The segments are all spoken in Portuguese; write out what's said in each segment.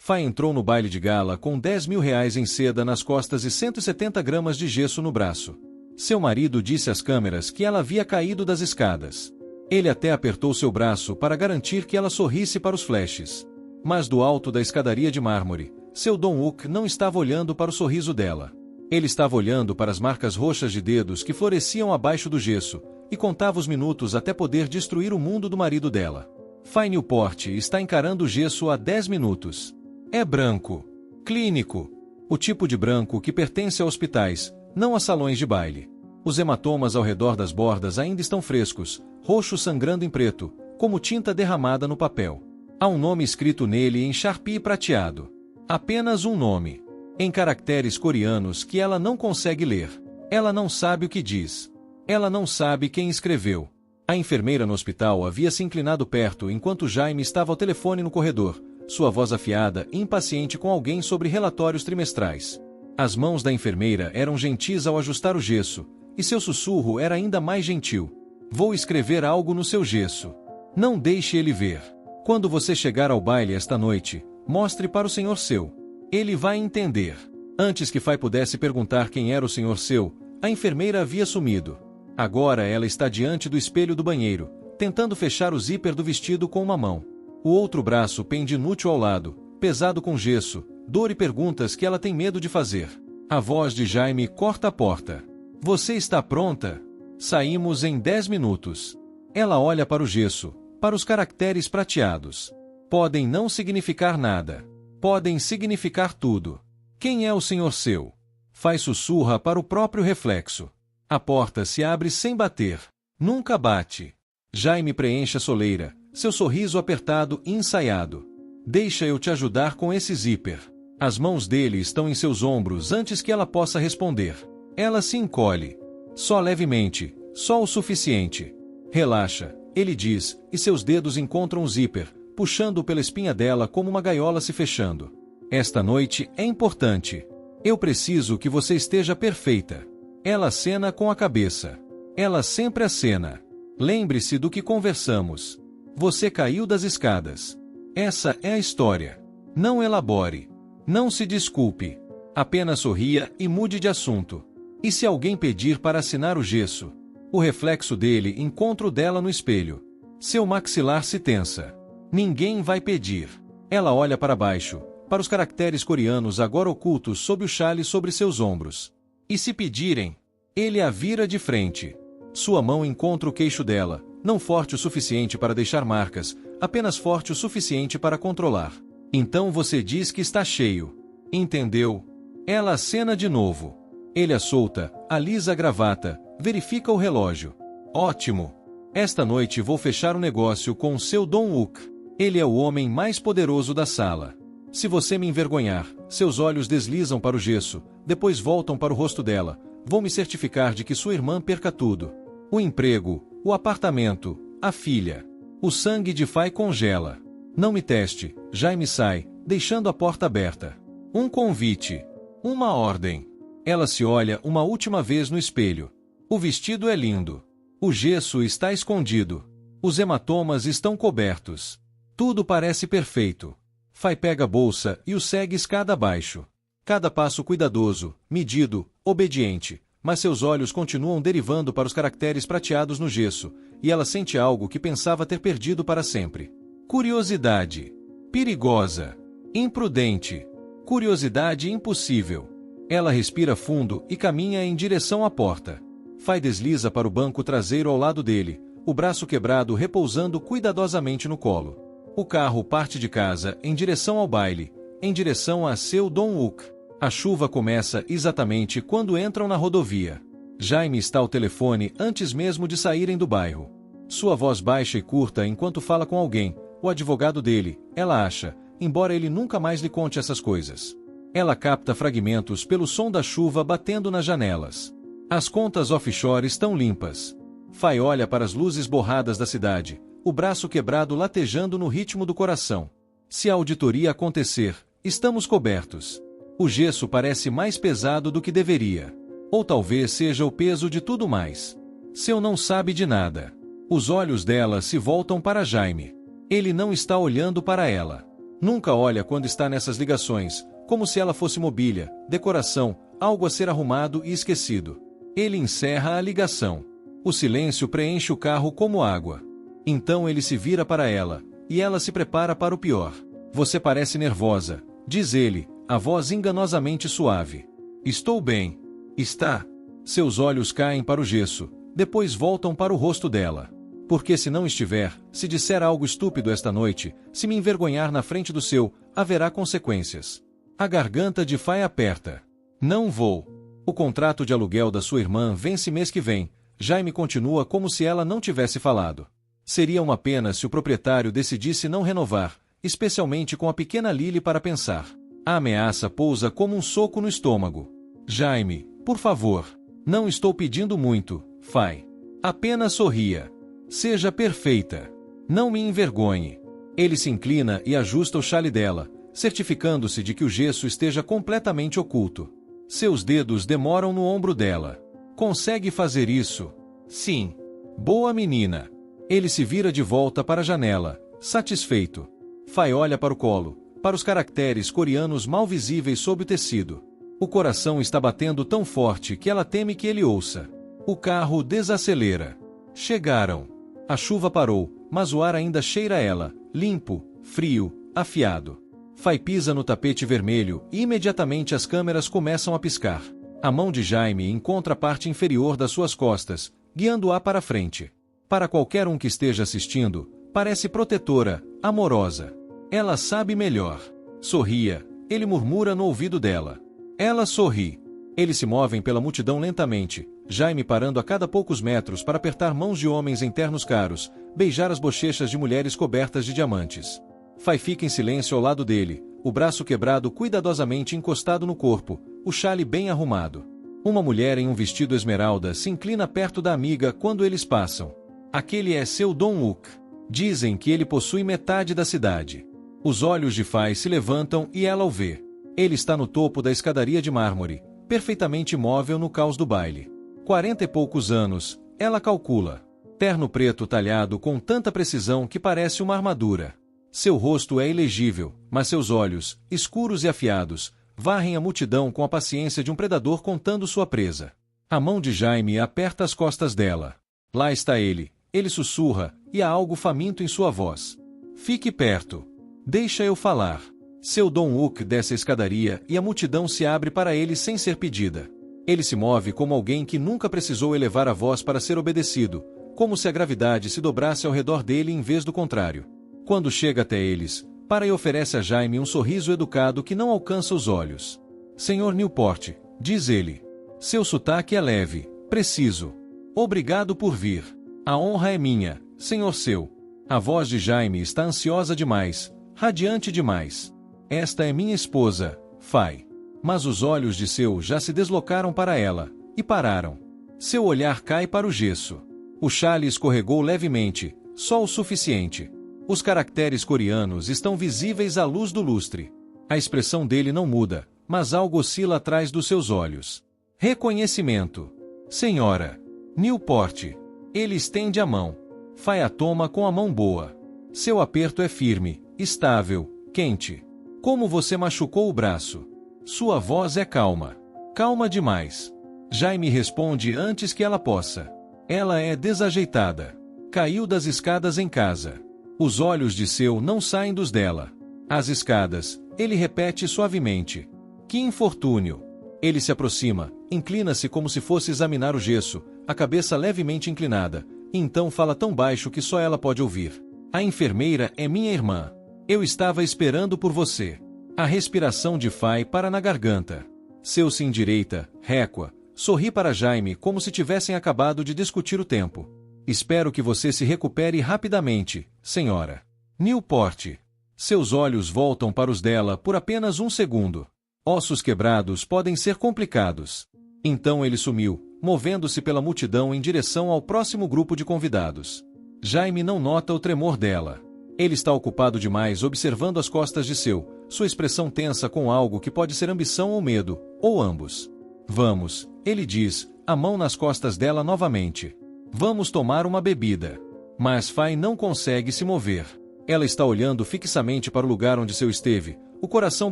Fay entrou no baile de gala com R$ 10.000 em seda nas costas e 170 gramas de gesso no braço. Seu marido disse às câmeras que ela havia caído das escadas. Ele até apertou seu braço para garantir que ela sorrisse para os flashes. Mas do alto da escadaria de mármore, seu Dong-wook não estava olhando para o sorriso dela. Ele estava olhando para as marcas roxas de dedos que floresciam abaixo do gesso, e contava os minutos até poder destruir o mundo do marido dela. Fay Newport está encarando o gesso há 10 minutos. É branco. Clínico. O tipo de branco que pertence a hospitais, não a salões de baile. Os hematomas ao redor das bordas ainda estão frescos, roxo sangrando em preto, como tinta derramada no papel. Há um nome escrito nele em Sharpie prateado. Apenas um nome. Em caracteres coreanos que ela não consegue ler. Ela não sabe o que diz. Ela não sabe quem escreveu. A enfermeira no hospital havia se inclinado perto enquanto Jaime estava ao telefone no corredor, sua voz afiada e impaciente com alguém sobre relatórios trimestrais. As mãos da enfermeira eram gentis ao ajustar o gesso, e seu sussurro era ainda mais gentil. Vou escrever algo no seu gesso. Não deixe ele ver. Quando você chegar ao baile esta noite, mostre para o senhor seu. Ele vai entender. Antes que Fay pudesse perguntar quem era o senhor seu, a enfermeira havia sumido. Agora ela está diante do espelho do banheiro, tentando fechar o zíper do vestido com uma mão. O outro braço pende inútil ao lado, pesado com gesso, dor e perguntas que ela tem medo de fazer. A voz de Jaime corta a porta. Você está pronta? Saímos em 10 minutos. Ela olha para o gesso, para os caracteres prateados. Podem não significar nada. Podem significar tudo. Quem é o senhor seu? Fay sussurra para o próprio reflexo. A porta se abre sem bater. Nunca bate. Jaime preenche a soleira, seu sorriso apertado e ensaiado. Deixa eu te ajudar com esse zíper. As mãos dele estão em seus ombros antes que ela possa responder. Ela se encolhe. Só levemente, só o suficiente. Relaxa, ele diz, e seus dedos encontram o zíper, puxando pela espinha dela como uma gaiola se fechando. Esta noite é importante. Eu preciso que você esteja perfeita. Ela acena com a cabeça. Ela sempre acena. Lembre-se do que conversamos. Você caiu das escadas. Essa é a história. Não elabore. Não se desculpe. Apenas sorria e mude de assunto. E se alguém pedir para assinar o gesso? O reflexo dele encontra o dela no espelho. Seu maxilar se tensa. Ninguém vai pedir. Ela olha para baixo, para os caracteres coreanos agora ocultos sob o chale sobre seus ombros. E se pedirem? Ele a vira de frente. Sua mão encontra o queixo dela, não forte o suficiente para deixar marcas, apenas forte o suficiente para controlar. Então você diz que está cheio. Entendeu? Ela acena de novo. Ele a solta, alisa a gravata, verifica o relógio. Ótimo! Esta noite vou fechar o negócio com o seu Dong-wook. Ele é o homem mais poderoso da sala. Se você me envergonhar, seus olhos deslizam para o gesso, depois voltam para o rosto dela. Vou me certificar de que sua irmã perca tudo. O emprego, o apartamento, a filha. O sangue de Fay congela. Não me teste, Jaime sai, deixando a porta aberta. Um convite. Uma ordem. Ela se olha uma última vez no espelho. O vestido é lindo. O gesso está escondido. Os hematomas estão cobertos. Tudo parece perfeito. Fay pega a bolsa e o segue escada abaixo. Cada passo cuidadoso, medido, obediente, mas seus olhos continuam derivando para os caracteres prateados no gesso, e ela sente algo que pensava ter perdido para sempre. Curiosidade. Perigosa. Imprudente. Curiosidade impossível. Ela respira fundo e caminha em direção à porta. Fay desliza para o banco traseiro ao lado dele, o braço quebrado repousando cuidadosamente no colo. O carro parte de casa em direção ao baile, em direção a seu Dong-wook. A chuva começa exatamente quando entram na rodovia. Jaime está ao telefone antes mesmo de saírem do bairro. Sua voz baixa e curta enquanto fala com alguém, o advogado dele, ela acha, embora ele nunca mais lhe conte essas coisas. Ela capta fragmentos pelo som da chuva batendo nas janelas. As contas offshore estão limpas. Fay olha para as luzes borradas da cidade, o braço quebrado latejando no ritmo do coração. Se a auditoria acontecer, estamos cobertos. O gesso parece mais pesado do que deveria. Ou talvez seja o peso de tudo mais. Seu não sabe de nada. Os olhos dela se voltam para Jaime. Ele não está olhando para ela. Nunca olha quando está nessas ligações, como se ela fosse mobília, decoração, algo a ser arrumado e esquecido. Ele encerra a ligação. O silêncio preenche o carro como água. Então ele se vira para ela, e ela se prepara para o pior. Você parece nervosa, diz ele, a voz enganosamente suave. Estou bem. Está. Seus olhos caem para o gesso, depois voltam para o rosto dela. Porque se não estiver, se disser algo estúpido esta noite, se me envergonhar na frente do seu, haverá consequências. A garganta de Fai aperta. Não vou. O contrato de aluguel da sua irmã vence mês que vem. Jaime continua como se ela não tivesse falado. Seria uma pena se o proprietário decidisse não renovar, especialmente com a pequena Lily para pensar. A ameaça pousa como um soco no estômago. Jaime, por favor. Não estou pedindo muito, Fai. Apenas sorria. Seja perfeita. Não me envergonhe. Ele se inclina e ajusta o chale dela, certificando-se de que o gesso esteja completamente oculto. Seus dedos demoram no ombro dela. Consegue fazer isso? Sim. Boa menina. Ele se vira de volta para a janela, satisfeito. Fai olha para o colo, para os caracteres coreanos mal visíveis sob o tecido. O coração está batendo tão forte que ela teme que ele ouça. O carro desacelera. Chegaram. A chuva parou, mas o ar ainda cheira ela, limpo, frio, afiado. Fai pisa no tapete vermelho e imediatamente as câmeras começam a piscar. A mão de Jaime encontra a parte inferior das suas costas, guiando-a para frente. Para qualquer um que esteja assistindo, parece protetora, amorosa. Ela sabe melhor. Sorria, ele murmura no ouvido dela. Ela sorri. Eles se movem pela multidão lentamente, Jaime parando a cada poucos metros para apertar mãos de homens em ternos caros, beijar as bochechas de mulheres cobertas de diamantes. Fai fica em silêncio ao lado dele, o braço quebrado cuidadosamente encostado no corpo, o chale bem arrumado. Uma mulher em um vestido esmeralda se inclina perto da amiga quando eles passam. Aquele é seu Dong-wook. Dizem que ele possui metade da cidade. Os olhos de Fai se levantam e ela o vê. Ele está no topo da escadaria de mármore, perfeitamente imóvel no caos do baile. 40 e poucos anos, ela calcula. Terno preto talhado com tanta precisão que parece uma armadura. Seu rosto é ilegível, mas seus olhos, escuros e afiados, varrem a multidão com a paciência de um predador contando sua presa. A mão de Jaime aperta as costas dela. Lá está ele. Ele sussurra, e há algo faminto em sua voz. Fique perto. Deixa eu falar. Seu Dong-wook desce a escadaria e a multidão se abre para ele sem ser pedida. Ele se move como alguém que nunca precisou elevar a voz para ser obedecido, como se a gravidade se dobrasse ao redor dele em vez do contrário. Quando chega até eles, para e oferece a Jaime um sorriso educado que não alcança os olhos. Senhor Newport, diz ele. Seu sotaque é leve, preciso. Obrigado por vir. A honra é minha, senhor seu. A voz de Jaime está ansiosa demais, radiante demais. Esta é minha esposa, Fai. Mas os olhos de seu já se deslocaram para ela, e pararam. Seu olhar cai para o gesso. O chale escorregou levemente, só o suficiente. Os caracteres coreanos estão visíveis à luz do lustre. A expressão dele não muda, mas algo oscila atrás dos seus olhos. Reconhecimento. Senhora. Newport. Ele estende a mão. Fai a toma com a mão boa. Seu aperto é firme, estável, quente. Como você machucou o braço? Sua voz é calma. Calma demais. Jaime responde antes que ela possa. Ela é desajeitada. Caiu das escadas em casa. Os olhos de seu não saem dos dela. As escadas, ele repete suavemente. Que infortúnio. Ele se aproxima, inclina-se como se fosse examinar o gesso, a cabeça levemente inclinada, e então fala tão baixo que só ela pode ouvir. A enfermeira é minha irmã. Eu estava esperando por você. A respiração de Fai para na garganta. Seu se endireita, récua, sorri para Jaime como se tivessem acabado de discutir o tempo. Espero que você se recupere rapidamente, senhora. Newport. Seus olhos voltam para os dela por apenas um segundo. Ossos quebrados podem ser complicados. Então ele sumiu, movendo-se pela multidão em direção ao próximo grupo de convidados. Jaime não nota o tremor dela. Ele está ocupado demais observando as costas de seu, sua expressão tensa com algo que pode ser ambição ou medo, ou ambos. Vamos, ele diz, a mão nas costas dela novamente. Vamos tomar uma bebida. Mas Fai não consegue se mover. Ela está olhando fixamente para o lugar onde seu esteve, o coração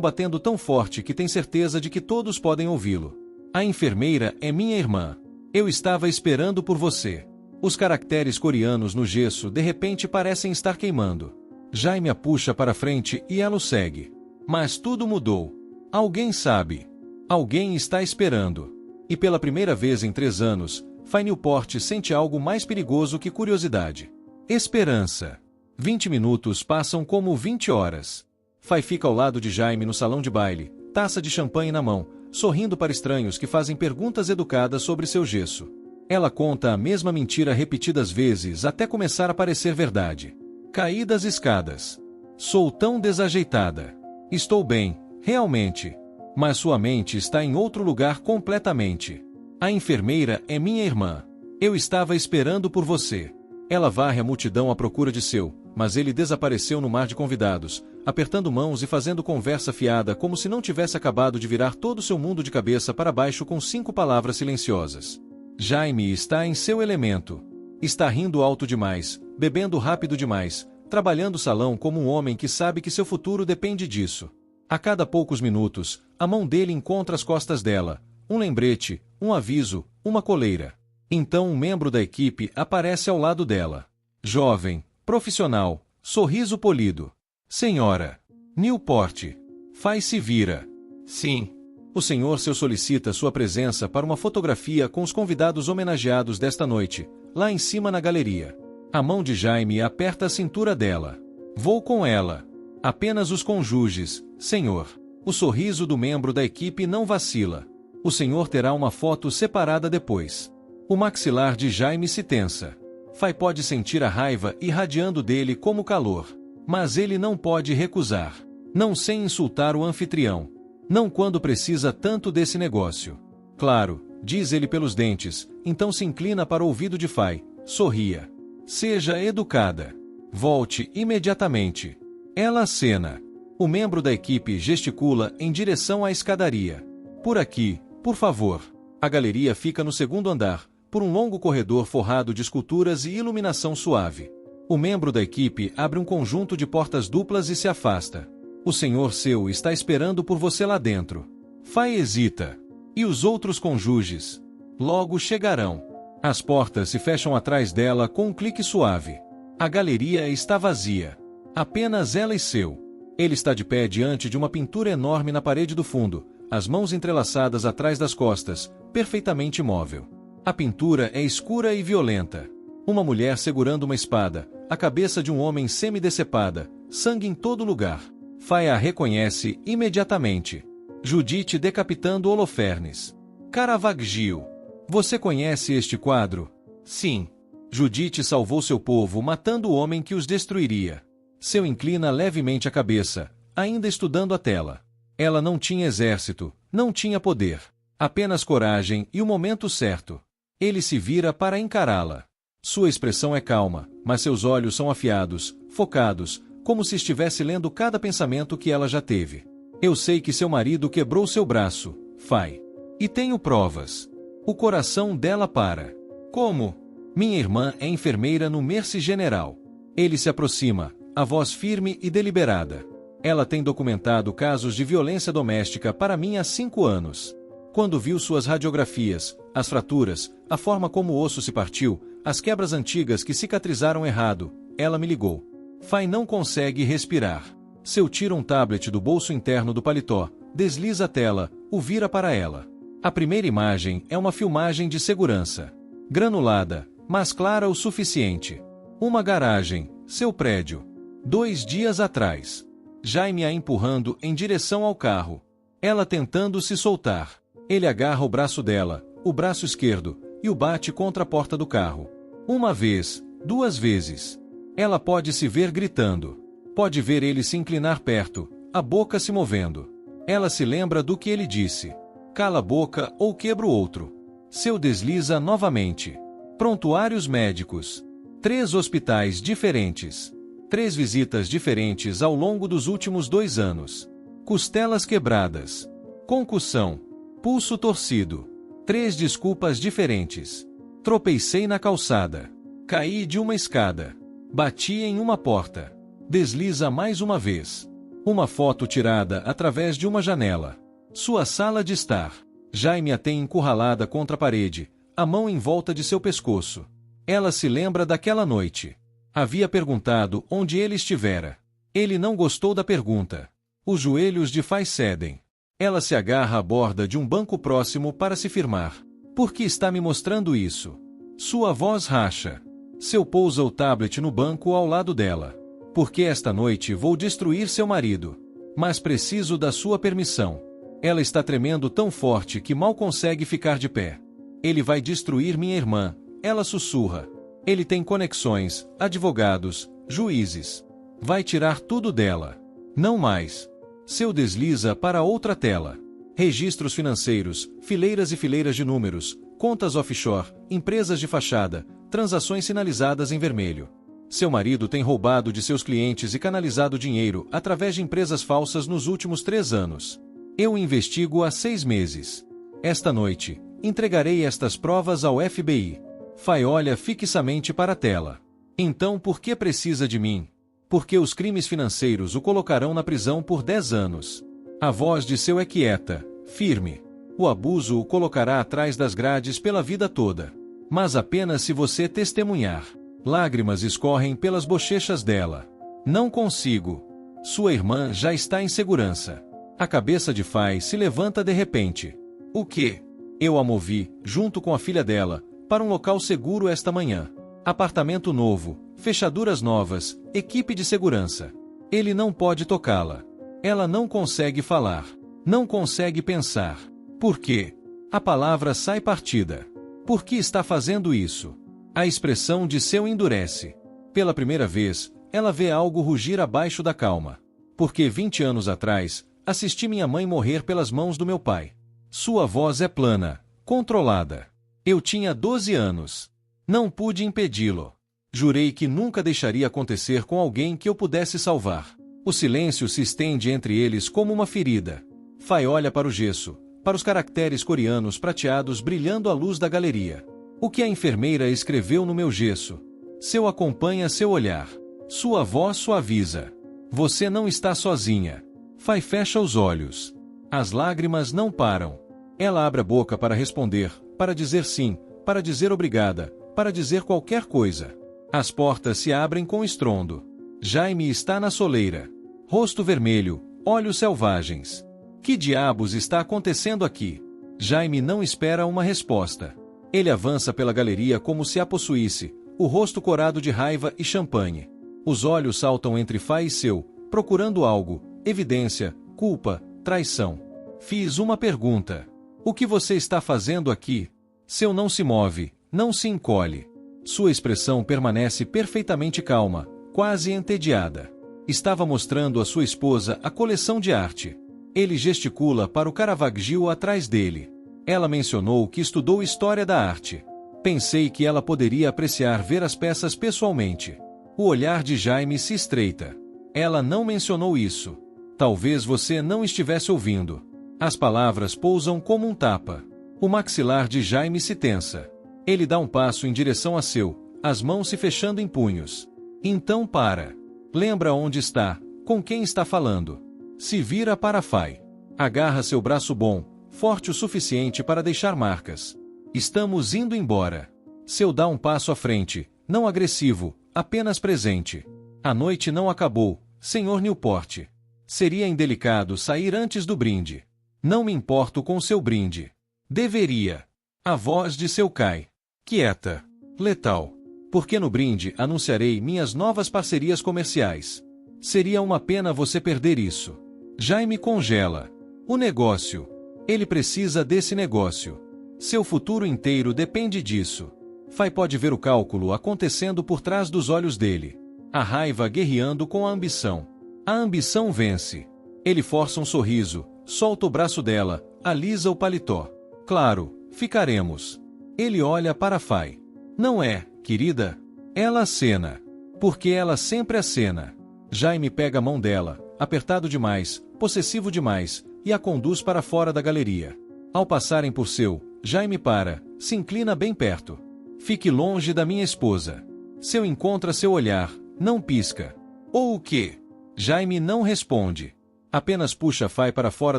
batendo tão forte que tem certeza de que todos podem ouvi-lo. A enfermeira é minha irmã. Eu estava esperando por você. Os caracteres coreanos no gesso de repente parecem estar queimando. Jaime a puxa para frente e ela o segue. Mas tudo mudou. Alguém sabe. Alguém está esperando. E pela primeira vez em 3 anos, Fay Newport sente algo mais perigoso que curiosidade. Esperança. 20 minutos passam como 20 horas. Fay fica ao lado de Jaime no salão de baile, taça de champanhe na mão, sorrindo para estranhos que fazem perguntas educadas sobre seu gesso. Ela conta a mesma mentira repetidas vezes até começar a parecer verdade. Caí das escadas. Sou tão desajeitada. Estou bem, realmente. Mas sua mente está em outro lugar completamente. A enfermeira é minha irmã. Eu estava esperando por você. Ela varre a multidão à procura de seu, mas ele desapareceu no mar de convidados, apertando mãos e fazendo conversa fiada como se não tivesse acabado de virar todo seu mundo de cabeça para baixo com 5 palavras silenciosas. Jaime está em seu elemento. Está rindo alto demais, bebendo rápido demais, trabalhando o salão como um homem que sabe que seu futuro depende disso. A cada poucos minutos, a mão dele encontra as costas dela, um lembrete, um aviso, uma coleira. Então um membro da equipe aparece ao lado dela. Jovem, profissional, sorriso polido. Senhora Newport. Fay se vira. Sim. O senhor seu solicita sua presença para uma fotografia com os convidados homenageados desta noite, lá em cima na galeria. A mão de Jaime aperta a cintura dela. Vou com ela. Apenas os cônjuges, senhor. O sorriso do membro da equipe não vacila. O senhor terá uma foto separada depois. O maxilar de Jaime se tensa. Fay pode sentir a raiva irradiando dele como calor. Mas ele não pode recusar. Não sem insultar o anfitrião. Não quando precisa tanto desse negócio. Claro, diz ele pelos dentes, então se inclina para o ouvido de Fay. Sorria. Seja educada. Volte imediatamente. Ela acena. O membro da equipe gesticula em direção à escadaria. Por aqui, por favor. A galeria fica no 2º andar, por um longo corredor forrado de esculturas e iluminação suave. O membro da equipe abre um conjunto de portas duplas e se afasta. O senhor seu está esperando por você lá dentro. Fay hesita. E os outros cônjuges? Logo chegarão. As portas se fecham atrás dela com um clique suave. A galeria está vazia. Apenas ela e seu. Ele está de pé diante de uma pintura enorme na parede do fundo, as mãos entrelaçadas atrás das costas, perfeitamente imóvel. A pintura é escura e violenta. Uma mulher segurando uma espada, a cabeça de um homem semi-decepada, sangue em todo lugar. Fay a reconhece imediatamente. Judite decapitando Holofernes. Caravaggio. Você conhece este quadro? Sim. Judite salvou seu povo matando o homem que os destruiria. Seu inclina levemente a cabeça, ainda estudando a tela. Ela não tinha exército, não tinha poder. Apenas coragem e o momento certo. Ele se vira para encará-la. Sua expressão é calma, mas seus olhos são afiados, focados, como se estivesse lendo cada pensamento que ela já teve. Eu sei que seu marido quebrou seu braço, Fay. E tenho provas. O coração dela para. Como? Minha irmã é enfermeira no Mercy General. Ele se aproxima, a voz firme e deliberada. Ela tem documentado casos de violência doméstica para mim há 5 anos. Quando viu suas radiografias, as fraturas, a forma como o osso se partiu, as quebras antigas que cicatrizaram errado, ela me ligou. Fay não consegue respirar. Seu tira um tablet do bolso interno do paletó, desliza a tela, o vira para ela. A primeira imagem é uma filmagem de segurança. Granulada, mas clara o suficiente. Uma garagem, seu prédio. 2 dias atrás. Jaime a empurrando em direção ao carro. Ela tentando se soltar. Ele agarra o braço dela, o braço esquerdo, e o bate contra a porta do carro. 1 vez, 2 vezes. Ela pode se ver gritando. Pode ver ele se inclinar perto, a boca se movendo. Ela se lembra do que ele disse. Cala a boca ou quebra o outro. Seu desliza novamente. Prontuários médicos. 3 hospitais diferentes. 3 visitas diferentes ao longo dos últimos 2 anos. Costelas quebradas. Concussão. Pulso torcido. 3 desculpas diferentes. Tropecei na calçada. Caí de uma escada. Bati em uma porta. Desliza mais uma vez. Uma foto tirada através de uma janela. Sua sala de estar. Jaime a tem encurralada contra a parede, a mão em volta de seu pescoço. Ela se lembra daquela noite. Havia perguntado onde ele estivera. Ele não gostou da pergunta. Os joelhos de Fai cedem. Ela se agarra à borda de um banco próximo para se firmar. Por que está me mostrando isso? Sua voz racha. Seu pousa o tablet no banco ao lado dela. Porque esta noite vou destruir seu marido. Mas preciso da sua permissão. Ela está tremendo tão forte que mal consegue ficar de pé. Ele vai destruir minha irmã, ela sussurra. Ele tem conexões, advogados, juízes. Vai tirar tudo dela. Não mais. Seu desliza para outra tela. Registros financeiros, fileiras e fileiras de números, contas offshore, empresas de fachada, transações sinalizadas em vermelho. Seu marido tem roubado de seus clientes e canalizado dinheiro através de empresas falsas nos últimos 3 anos. Eu investigo há 6 meses. Esta noite, entregarei estas provas ao FBI. Fai olha fixamente para a tela. Então por que precisa de mim? Porque os crimes financeiros o colocarão na prisão por 10 anos. A voz de seu é quieta, firme. O abuso o colocará atrás das grades pela vida toda. Mas apenas se você testemunhar. Lágrimas escorrem pelas bochechas dela. Não consigo. Sua irmã já está em segurança. A cabeça de Fai se levanta de repente. O quê? Eu a movi, junto com a filha dela, para um local seguro esta manhã. Apartamento novo, fechaduras novas, equipe de segurança. Ele não pode tocá-la. Ela não consegue falar. Não consegue pensar. Por quê? A palavra sai partida. Por que está fazendo isso? A expressão de seu endurece. Pela primeira vez, ela vê algo rugir abaixo da calma. Porque 20 anos atrás, assisti minha mãe morrer pelas mãos do meu pai. Sua voz é plana, controlada. Eu tinha 12 anos. Não pude impedi-lo. Jurei que nunca deixaria acontecer com alguém que eu pudesse salvar. O silêncio se estende entre eles como uma ferida. Fai olha para o gesso, para os caracteres coreanos prateados brilhando à luz da galeria. O que a enfermeira escreveu no meu gesso? Seu acompanha seu olhar. Sua voz suaviza. Você não está sozinha. Fai fecha os olhos. As lágrimas não param. Ela abre a boca para responder, para dizer sim, para dizer obrigada, para dizer qualquer coisa. As portas se abrem com estrondo. Jaime está na soleira. Rosto vermelho, olhos selvagens. Que diabos está acontecendo aqui? Jaime não espera uma resposta. Ele avança pela galeria como se a possuísse, o rosto corado de raiva e champanhe. Os olhos saltam entre Fai e seu, procurando algo. Evidência, culpa, traição. Fiz uma pergunta. O que você está fazendo aqui? Seu não se move, não se encolhe. Sua expressão permanece perfeitamente calma, quase entediada. Estava mostrando à sua esposa a coleção de arte. Ele gesticula para o Caravaggio atrás dele. Ela mencionou que estudou história da arte. Pensei que ela poderia apreciar ver as peças pessoalmente. O olhar de Jaime se estreita. Ela não mencionou isso. Talvez você não estivesse ouvindo. As palavras pousam como um tapa. O maxilar de Jaime se tensa. Ele dá um passo em direção a seu, as mãos se fechando em punhos. Então para. Lembra onde está, com quem está falando. Se vira para Fai. Agarra seu braço bom, forte o suficiente para deixar marcas. Estamos indo embora. Seu dá um passo à frente, não agressivo, apenas presente. A noite não acabou, Sr. Newport. Seria indelicado sair antes do brinde. Não me importo com seu brinde. Deveria. A voz de seu cai. Quieta. Letal. Porque no brinde anunciarei minhas novas parcerias comerciais. Seria uma pena você perder isso. Jaime congela. O negócio. Ele precisa desse negócio. Seu futuro inteiro depende disso. Fai pode ver o cálculo acontecendo por trás dos olhos dele. A raiva guerreando com a ambição. A ambição vence. Ele força um sorriso, solta o braço dela, alisa o paletó. Claro, ficaremos. Ele olha para Fai. Não é, querida? Ela acena. Porque ela sempre acena. Jaime pega a mão dela, apertado demais, possessivo demais, e a conduz para fora da galeria. Ao passarem por seu, Jaime para, se inclina bem perto. Fique longe da minha esposa. Seu encontra seu olhar, não pisca. Ou o quê? Jaime não responde. Apenas puxa Fay para fora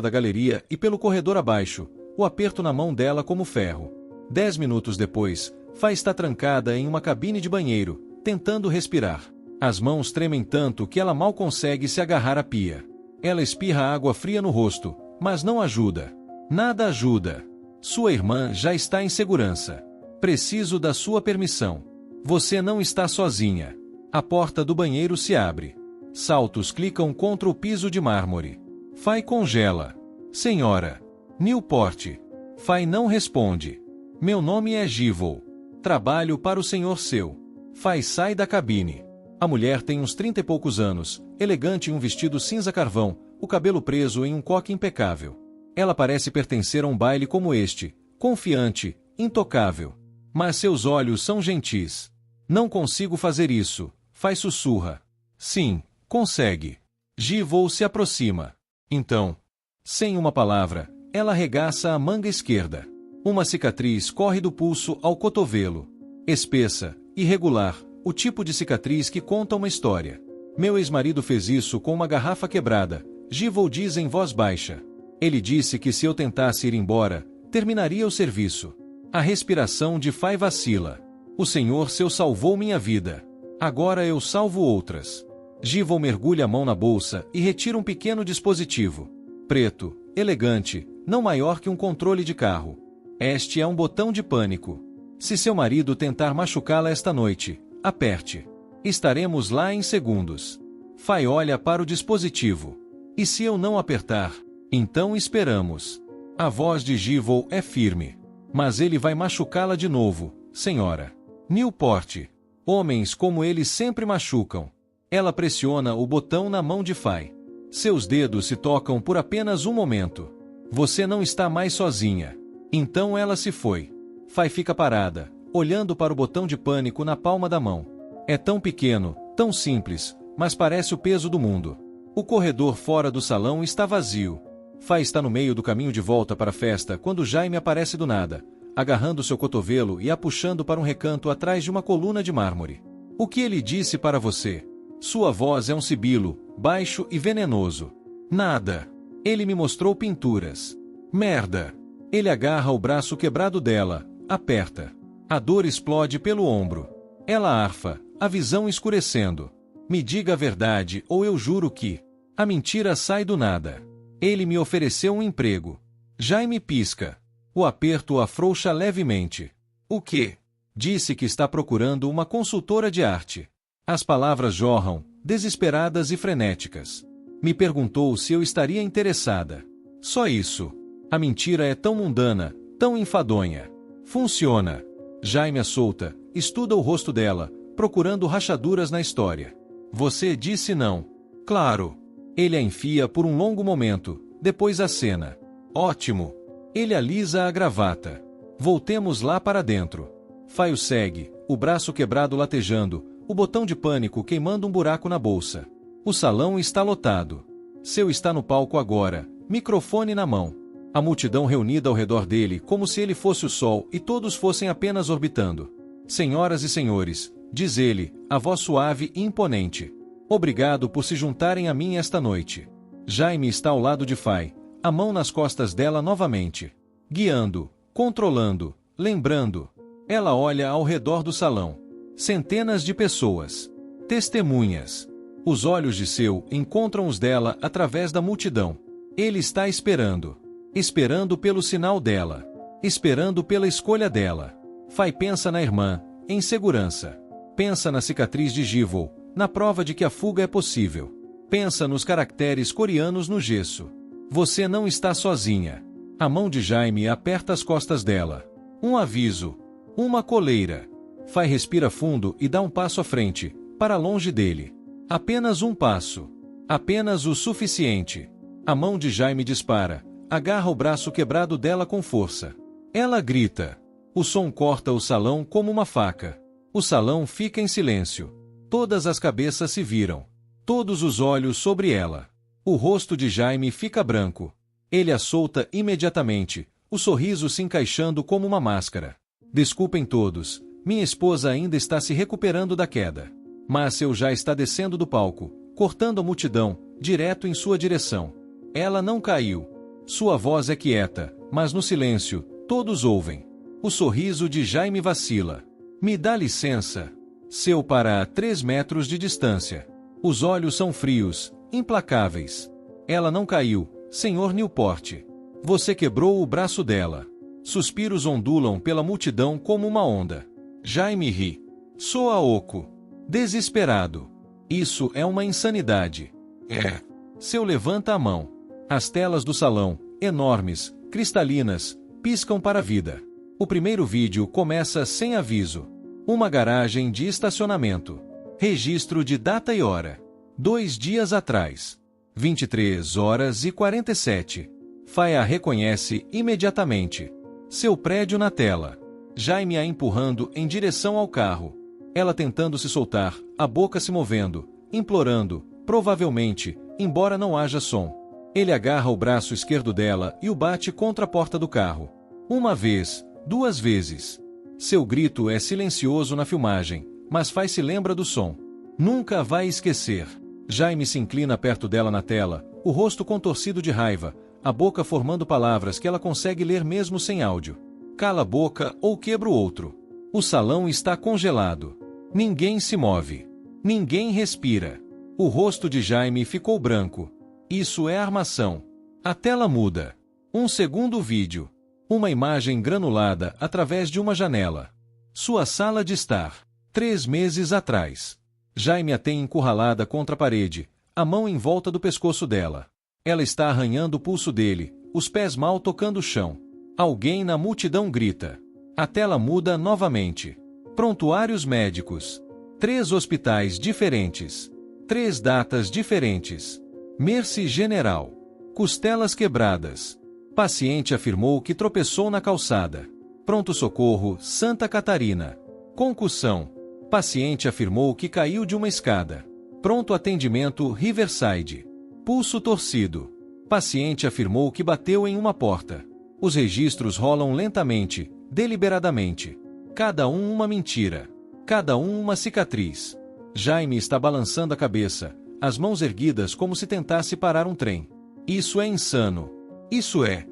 da galeria e pelo corredor abaixo, o aperto na mão dela como ferro. 10 minutos depois, Fay está trancada em uma cabine de banheiro, tentando respirar. As mãos tremem tanto que ela mal consegue se agarrar à pia. Ela espirra água fria no rosto, mas não ajuda. Nada ajuda. Sua irmã já está em segurança. Preciso da sua permissão. Você não está sozinha. A porta do banheiro se abre. Saltos clicam contra o piso de mármore. Fay congela. Senhora. Newport. Fay não responde. Meu nome é Givol. Trabalho para o senhor seu. Fay sai da cabine. A mulher tem uns 30 e poucos anos, elegante em um vestido cinza carvão, o cabelo preso em um coque impecável. Ela parece pertencer a um baile como este, confiante, intocável. Mas seus olhos são gentis. Não consigo fazer isso, Fay sussurra. Sim, consegue. Givol se aproxima. Então, sem uma palavra, ela arregaça a manga esquerda. Uma cicatriz corre do pulso ao cotovelo. Espessa, irregular, o tipo de cicatriz que conta uma história. Meu ex-marido fez isso com uma garrafa quebrada, Givol diz em voz baixa. Ele disse que se eu tentasse ir embora, terminaria o serviço. A respiração de Fay vacila. O Senhor seu salvou minha vida. Agora eu salvo outras. Givol mergulha a mão na bolsa e retira um pequeno dispositivo. Preto, elegante, não maior que um controle de carro. Este é um botão de pânico. Se seu marido tentar machucá-la esta noite, aperte. Estaremos lá em segundos. Fay olha para o dispositivo. E se eu não apertar? Então esperamos. A voz de Givol é firme. Mas ele vai machucá-la de novo, senhora. Newport. Homens como ele sempre machucam. Ela pressiona o botão na mão de Fay. Seus dedos se tocam por apenas um momento. Você não está mais sozinha. Então ela se foi. Fay fica parada, olhando para o botão de pânico na palma da mão. É tão pequeno, tão simples, mas parece o peso do mundo. O corredor fora do salão está vazio. Fay está no meio do caminho de volta para a festa quando Jaime aparece do nada, agarrando seu cotovelo e a puxando para um recanto atrás de uma coluna de mármore. O que ele disse para você? Sua voz é um sibilo, baixo e venenoso. Nada. Ele me mostrou pinturas. Merda. Ele agarra o braço quebrado dela, aperta. A dor explode pelo ombro. Ela arfa, a visão escurecendo. Me diga a verdade ou eu juro que... A mentira sai do nada. Ele me ofereceu um emprego. Jaime pisca. O aperto afrouxa levemente. O quê? Disse que está procurando uma consultora de arte. As palavras jorram, desesperadas e frenéticas. Me perguntou se eu estaria interessada. Só isso. A mentira é tão mundana, tão enfadonha. Funciona. Jaime a solta, estuda o rosto dela, procurando rachaduras na história. Você disse não. Claro. Ele a enfia por um longo momento, depois acena. Ótimo. Ele alisa a gravata. Voltemos lá para dentro. Fay o segue, o braço quebrado latejando, o botão de pânico queimando um buraco na bolsa. O salão está lotado. Seu está no palco agora, microfone na mão. A multidão reunida ao redor dele como se ele fosse o sol e todos fossem apenas orbitando. Senhoras e senhores, diz ele, a voz suave e imponente. Obrigado por se juntarem a mim esta noite. Jaime está ao lado de Fay, a mão nas costas dela novamente. Guiando, controlando, lembrando. Ela olha ao redor do salão. Centenas de pessoas. Testemunhas. Os olhos de seu encontram os dela através da multidão. Ele está esperando. Esperando pelo sinal dela. Esperando pela escolha dela. Fay pensa na irmã, em segurança. Pensa na cicatriz de Givol, na prova de que a fuga é possível. Pensa nos caracteres coreanos no gesso. Você não está sozinha. A mão de Jaime aperta as costas dela. Um aviso. Uma coleira. Fay respira fundo e dá um passo à frente, para longe dele. Apenas um passo. Apenas o suficiente. A mão de Jaime dispara, agarra o braço quebrado dela com força. Ela grita. O som corta o salão como uma faca. O salão fica em silêncio. Todas as cabeças se viram. Todos os olhos sobre ela. O rosto de Jaime fica branco. Ele a solta imediatamente, o sorriso se encaixando como uma máscara. Desculpem todos, minha esposa ainda está se recuperando da queda. Marcel já está descendo do palco, cortando a multidão, direto em sua direção. Ela não caiu. Sua voz é quieta, mas no silêncio, todos ouvem. O sorriso de Jaime vacila. Me dá licença. Seu para a 3 metros de distância. Os olhos são frios, implacáveis. Ela não caiu, Sr. Newport. Você quebrou o braço dela. Suspiros ondulam pela multidão como uma onda. Jaime ri. Soa oco. Desesperado. Isso é uma insanidade. É. Seu levanta a mão. As telas do salão, enormes, cristalinas, piscam para a vida. O primeiro vídeo começa sem aviso. Uma garagem de estacionamento. Registro de data e hora. 2 dias atrás. 23h47. Faia a reconhece imediatamente. Seu prédio na tela. Jaime a empurrando em direção ao carro. Ela tentando se soltar, a boca se movendo, implorando, provavelmente, embora não haja som. Ele agarra o braço esquerdo dela e o bate contra a porta do carro. 1 vez, 2 vezes. Seu grito é silencioso na filmagem, mas faz-se lembra do som. Nunca vai esquecer. Jaime se inclina perto dela na tela, o rosto contorcido de raiva, a boca formando palavras que ela consegue ler mesmo sem áudio. Cala a boca ou quebra o outro. O salão está congelado. Ninguém se move. Ninguém respira. O rosto de Jaime ficou branco. Isso é armação. A tela muda. Um segundo vídeo. Uma imagem granulada através de uma janela. Sua sala de estar. 3 meses atrás. Jaime a tem encurralada contra a parede, a mão em volta do pescoço dela. Ela está arranhando o pulso dele, os pés mal tocando o chão. Alguém na multidão grita. A tela muda novamente. Prontuários médicos. 3 hospitais diferentes. 3 datas diferentes. Mercy General. Costelas quebradas. Paciente afirmou que tropeçou na calçada. Pronto-socorro, Santa Catarina. Concussão. Paciente afirmou que caiu de uma escada. Pronto atendimento, Riverside. Pulso torcido. Paciente afirmou que bateu em uma porta. Os registros rolam lentamente, deliberadamente. Cada um uma mentira. Cada um uma cicatriz. Jaime está balançando a cabeça, as mãos erguidas como se tentasse parar um trem. Isso é insano. Isso é.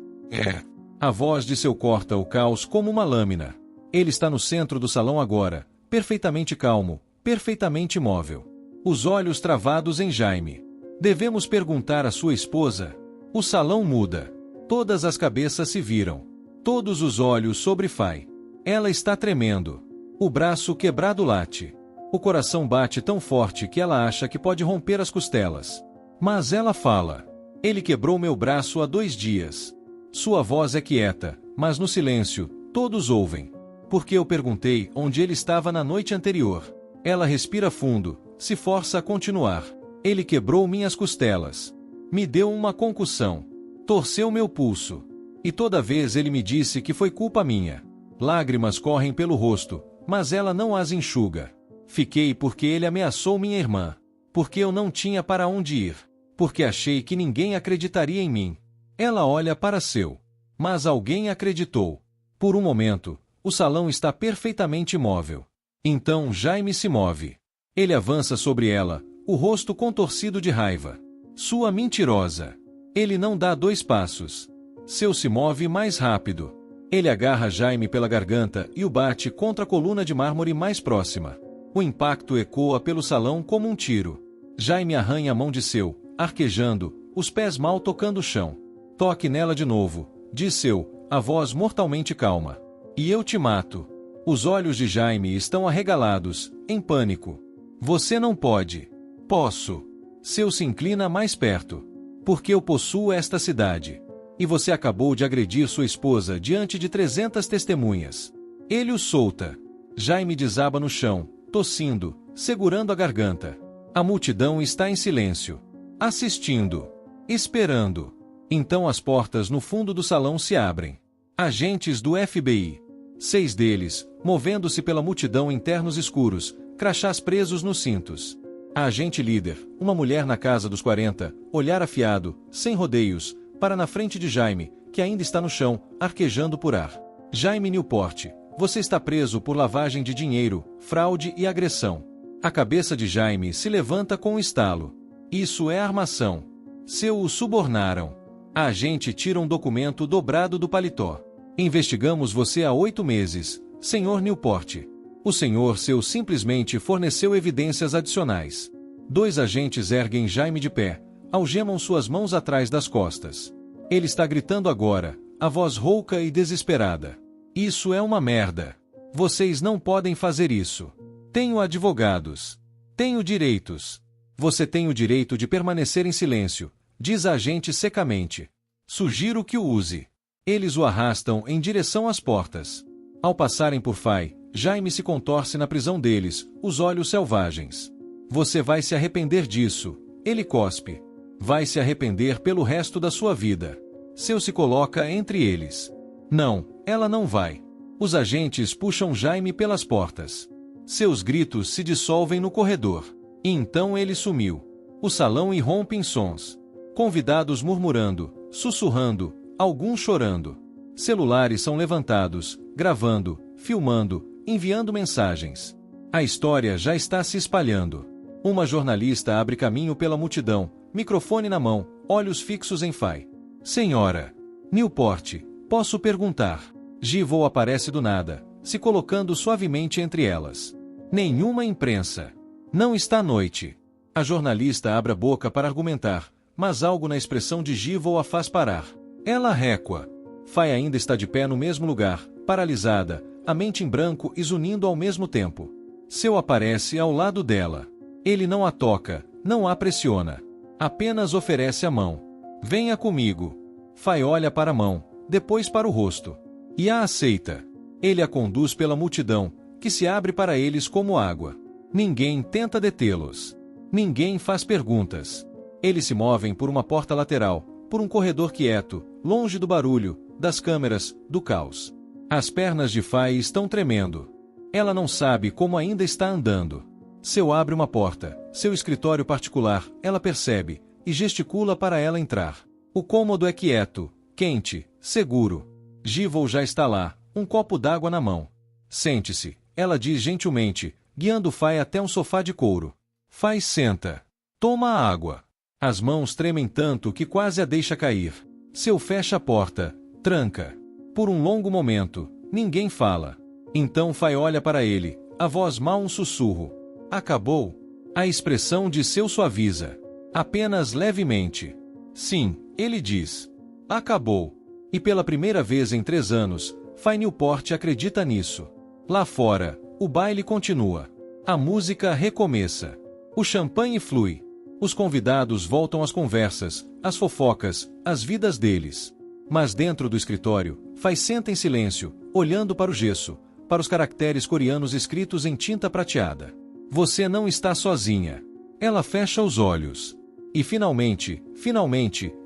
A voz de seu corta o caos como uma lâmina. Ele está no centro do salão agora, perfeitamente calmo, perfeitamente imóvel. Os olhos travados em Jaime. Devemos perguntar à sua esposa. O salão muda. Todas as cabeças se viram. Todos os olhos sobre Fay. Ela está tremendo. O braço quebrado late. O coração bate tão forte que ela acha que pode romper as costelas. Mas ela fala. Ele quebrou meu braço há 2 dias. Sua voz é quieta, mas no silêncio, todos ouvem. Porque eu perguntei onde ele estava na noite anterior. Ela respira fundo, se força a continuar. Ele quebrou minhas costelas. Me deu uma concussão. Torceu meu pulso. E toda vez ele me disse que foi culpa minha. Lágrimas correm pelo rosto, mas ela não as enxuga. Fiquei porque ele ameaçou minha irmã. Porque eu não tinha para onde ir. Porque achei que ninguém acreditaria em mim. Ela olha para seu. Mas alguém acreditou. Por um momento, o salão está perfeitamente imóvel. Então Jaime se move. Ele avança sobre ela, o rosto contorcido de raiva. Sua mentirosa. Ele não dá 2 passos. Seu se move mais rápido. Ele agarra Jaime pela garganta e o bate contra a coluna de mármore mais próxima. O impacto ecoa pelo salão como um tiro. Jaime arranha a mão de seu, arquejando, os pés mal tocando o chão. Toque nela de novo, diz seu, a voz mortalmente calma. E eu te mato. Os olhos de Jaime estão arregalados, em pânico. Você não pode. Posso. Seu se inclina mais perto. Porque eu possuo esta cidade. E você acabou de agredir sua esposa diante de 300 testemunhas. Ele o solta. Jaime desaba no chão, tossindo, segurando a garganta. A multidão está em silêncio. Assistindo. Esperando. Então as portas no fundo do salão se abrem. Agentes do FBI. 6 deles, movendo-se pela multidão em ternos escuros, crachás presos nos cintos. A agente líder, uma mulher na casa dos 40, olhar afiado, sem rodeios, para na frente de Jaime, que ainda está no chão, arquejando por ar. Jaime Newport, você está preso por lavagem de dinheiro, fraude e agressão. A cabeça de Jaime se levanta com um estalo. Isso é armação. Seu o subornaram. A agente tira um documento dobrado do paletó. Investigamos você há 8 meses, Sr. Newport. O Sr. Seu simplesmente forneceu evidências adicionais. 2 agentes erguem Jaime de pé, algemam suas mãos atrás das costas. Ele está gritando agora, a voz rouca e desesperada. Isso é uma merda. Vocês não podem fazer isso. Tenho advogados. Tenho direitos. Você tem o direito de permanecer em silêncio, diz a agente secamente. Sugiro que o use. Eles o arrastam em direção às portas. Ao passarem por Fay, Jaime se contorce na prisão deles, os olhos selvagens. Você vai se arrepender disso, ele cospe. Vai se arrepender pelo resto da sua vida. Seu se coloca entre eles. Não, ela não vai. Os agentes puxam Jaime pelas portas. Seus gritos se dissolvem no corredor. E então ele sumiu. O salão irrompe em sons. Convidados murmurando, sussurrando, alguns chorando. Celulares são levantados, gravando, filmando, enviando mensagens. A história já está se espalhando. Uma jornalista abre caminho pela multidão, microfone na mão, olhos fixos em Fay. Senhora Newport, posso perguntar? Givol aparece do nada, se colocando suavemente entre elas. Nenhuma imprensa. Não está à noite. A jornalista abre a boca para argumentar, mas algo na expressão de Givol a faz parar. Ela recua. Fay ainda está de pé no mesmo lugar, paralisada, a mente em branco e zunindo ao mesmo tempo. Seu aparece ao lado dela. Ele não a toca, não a pressiona. Apenas oferece a mão. Venha comigo. Fay olha para a mão, depois para o rosto. E a aceita. Ele a conduz pela multidão, que se abre para eles como água. Ninguém tenta detê-los. Ninguém faz perguntas. Eles se movem por uma porta lateral, por um corredor quieto, longe do barulho, das câmeras, do caos. As pernas de Fay estão tremendo. Ela não sabe como ainda está andando. Seu abre uma porta, seu escritório particular, ela percebe, e gesticula para ela entrar. O cômodo é quieto, quente, seguro. Givol já está lá, um copo d'água na mão. Sente-se, ela diz gentilmente, guiando Fay até um sofá de couro. Fay senta. Toma a água. As mãos tremem tanto que quase a deixa cair. Seu fecha a porta, tranca. Por um longo momento, ninguém fala. Então Fay olha para ele, a voz mal um sussurro. Acabou? A expressão de seu suaviza. Apenas levemente. Sim, ele diz. Acabou. E pela primeira vez em 3 anos, Fay Newport acredita nisso. Lá fora, o baile continua. A música recomeça. O champanhe flui. Os convidados voltam às conversas, às fofocas, às vidas deles. Mas dentro do escritório, Fay senta em silêncio, olhando para o gesso, para os caracteres coreanos escritos em tinta prateada. Você não está sozinha. Ela fecha os olhos. E finalmente,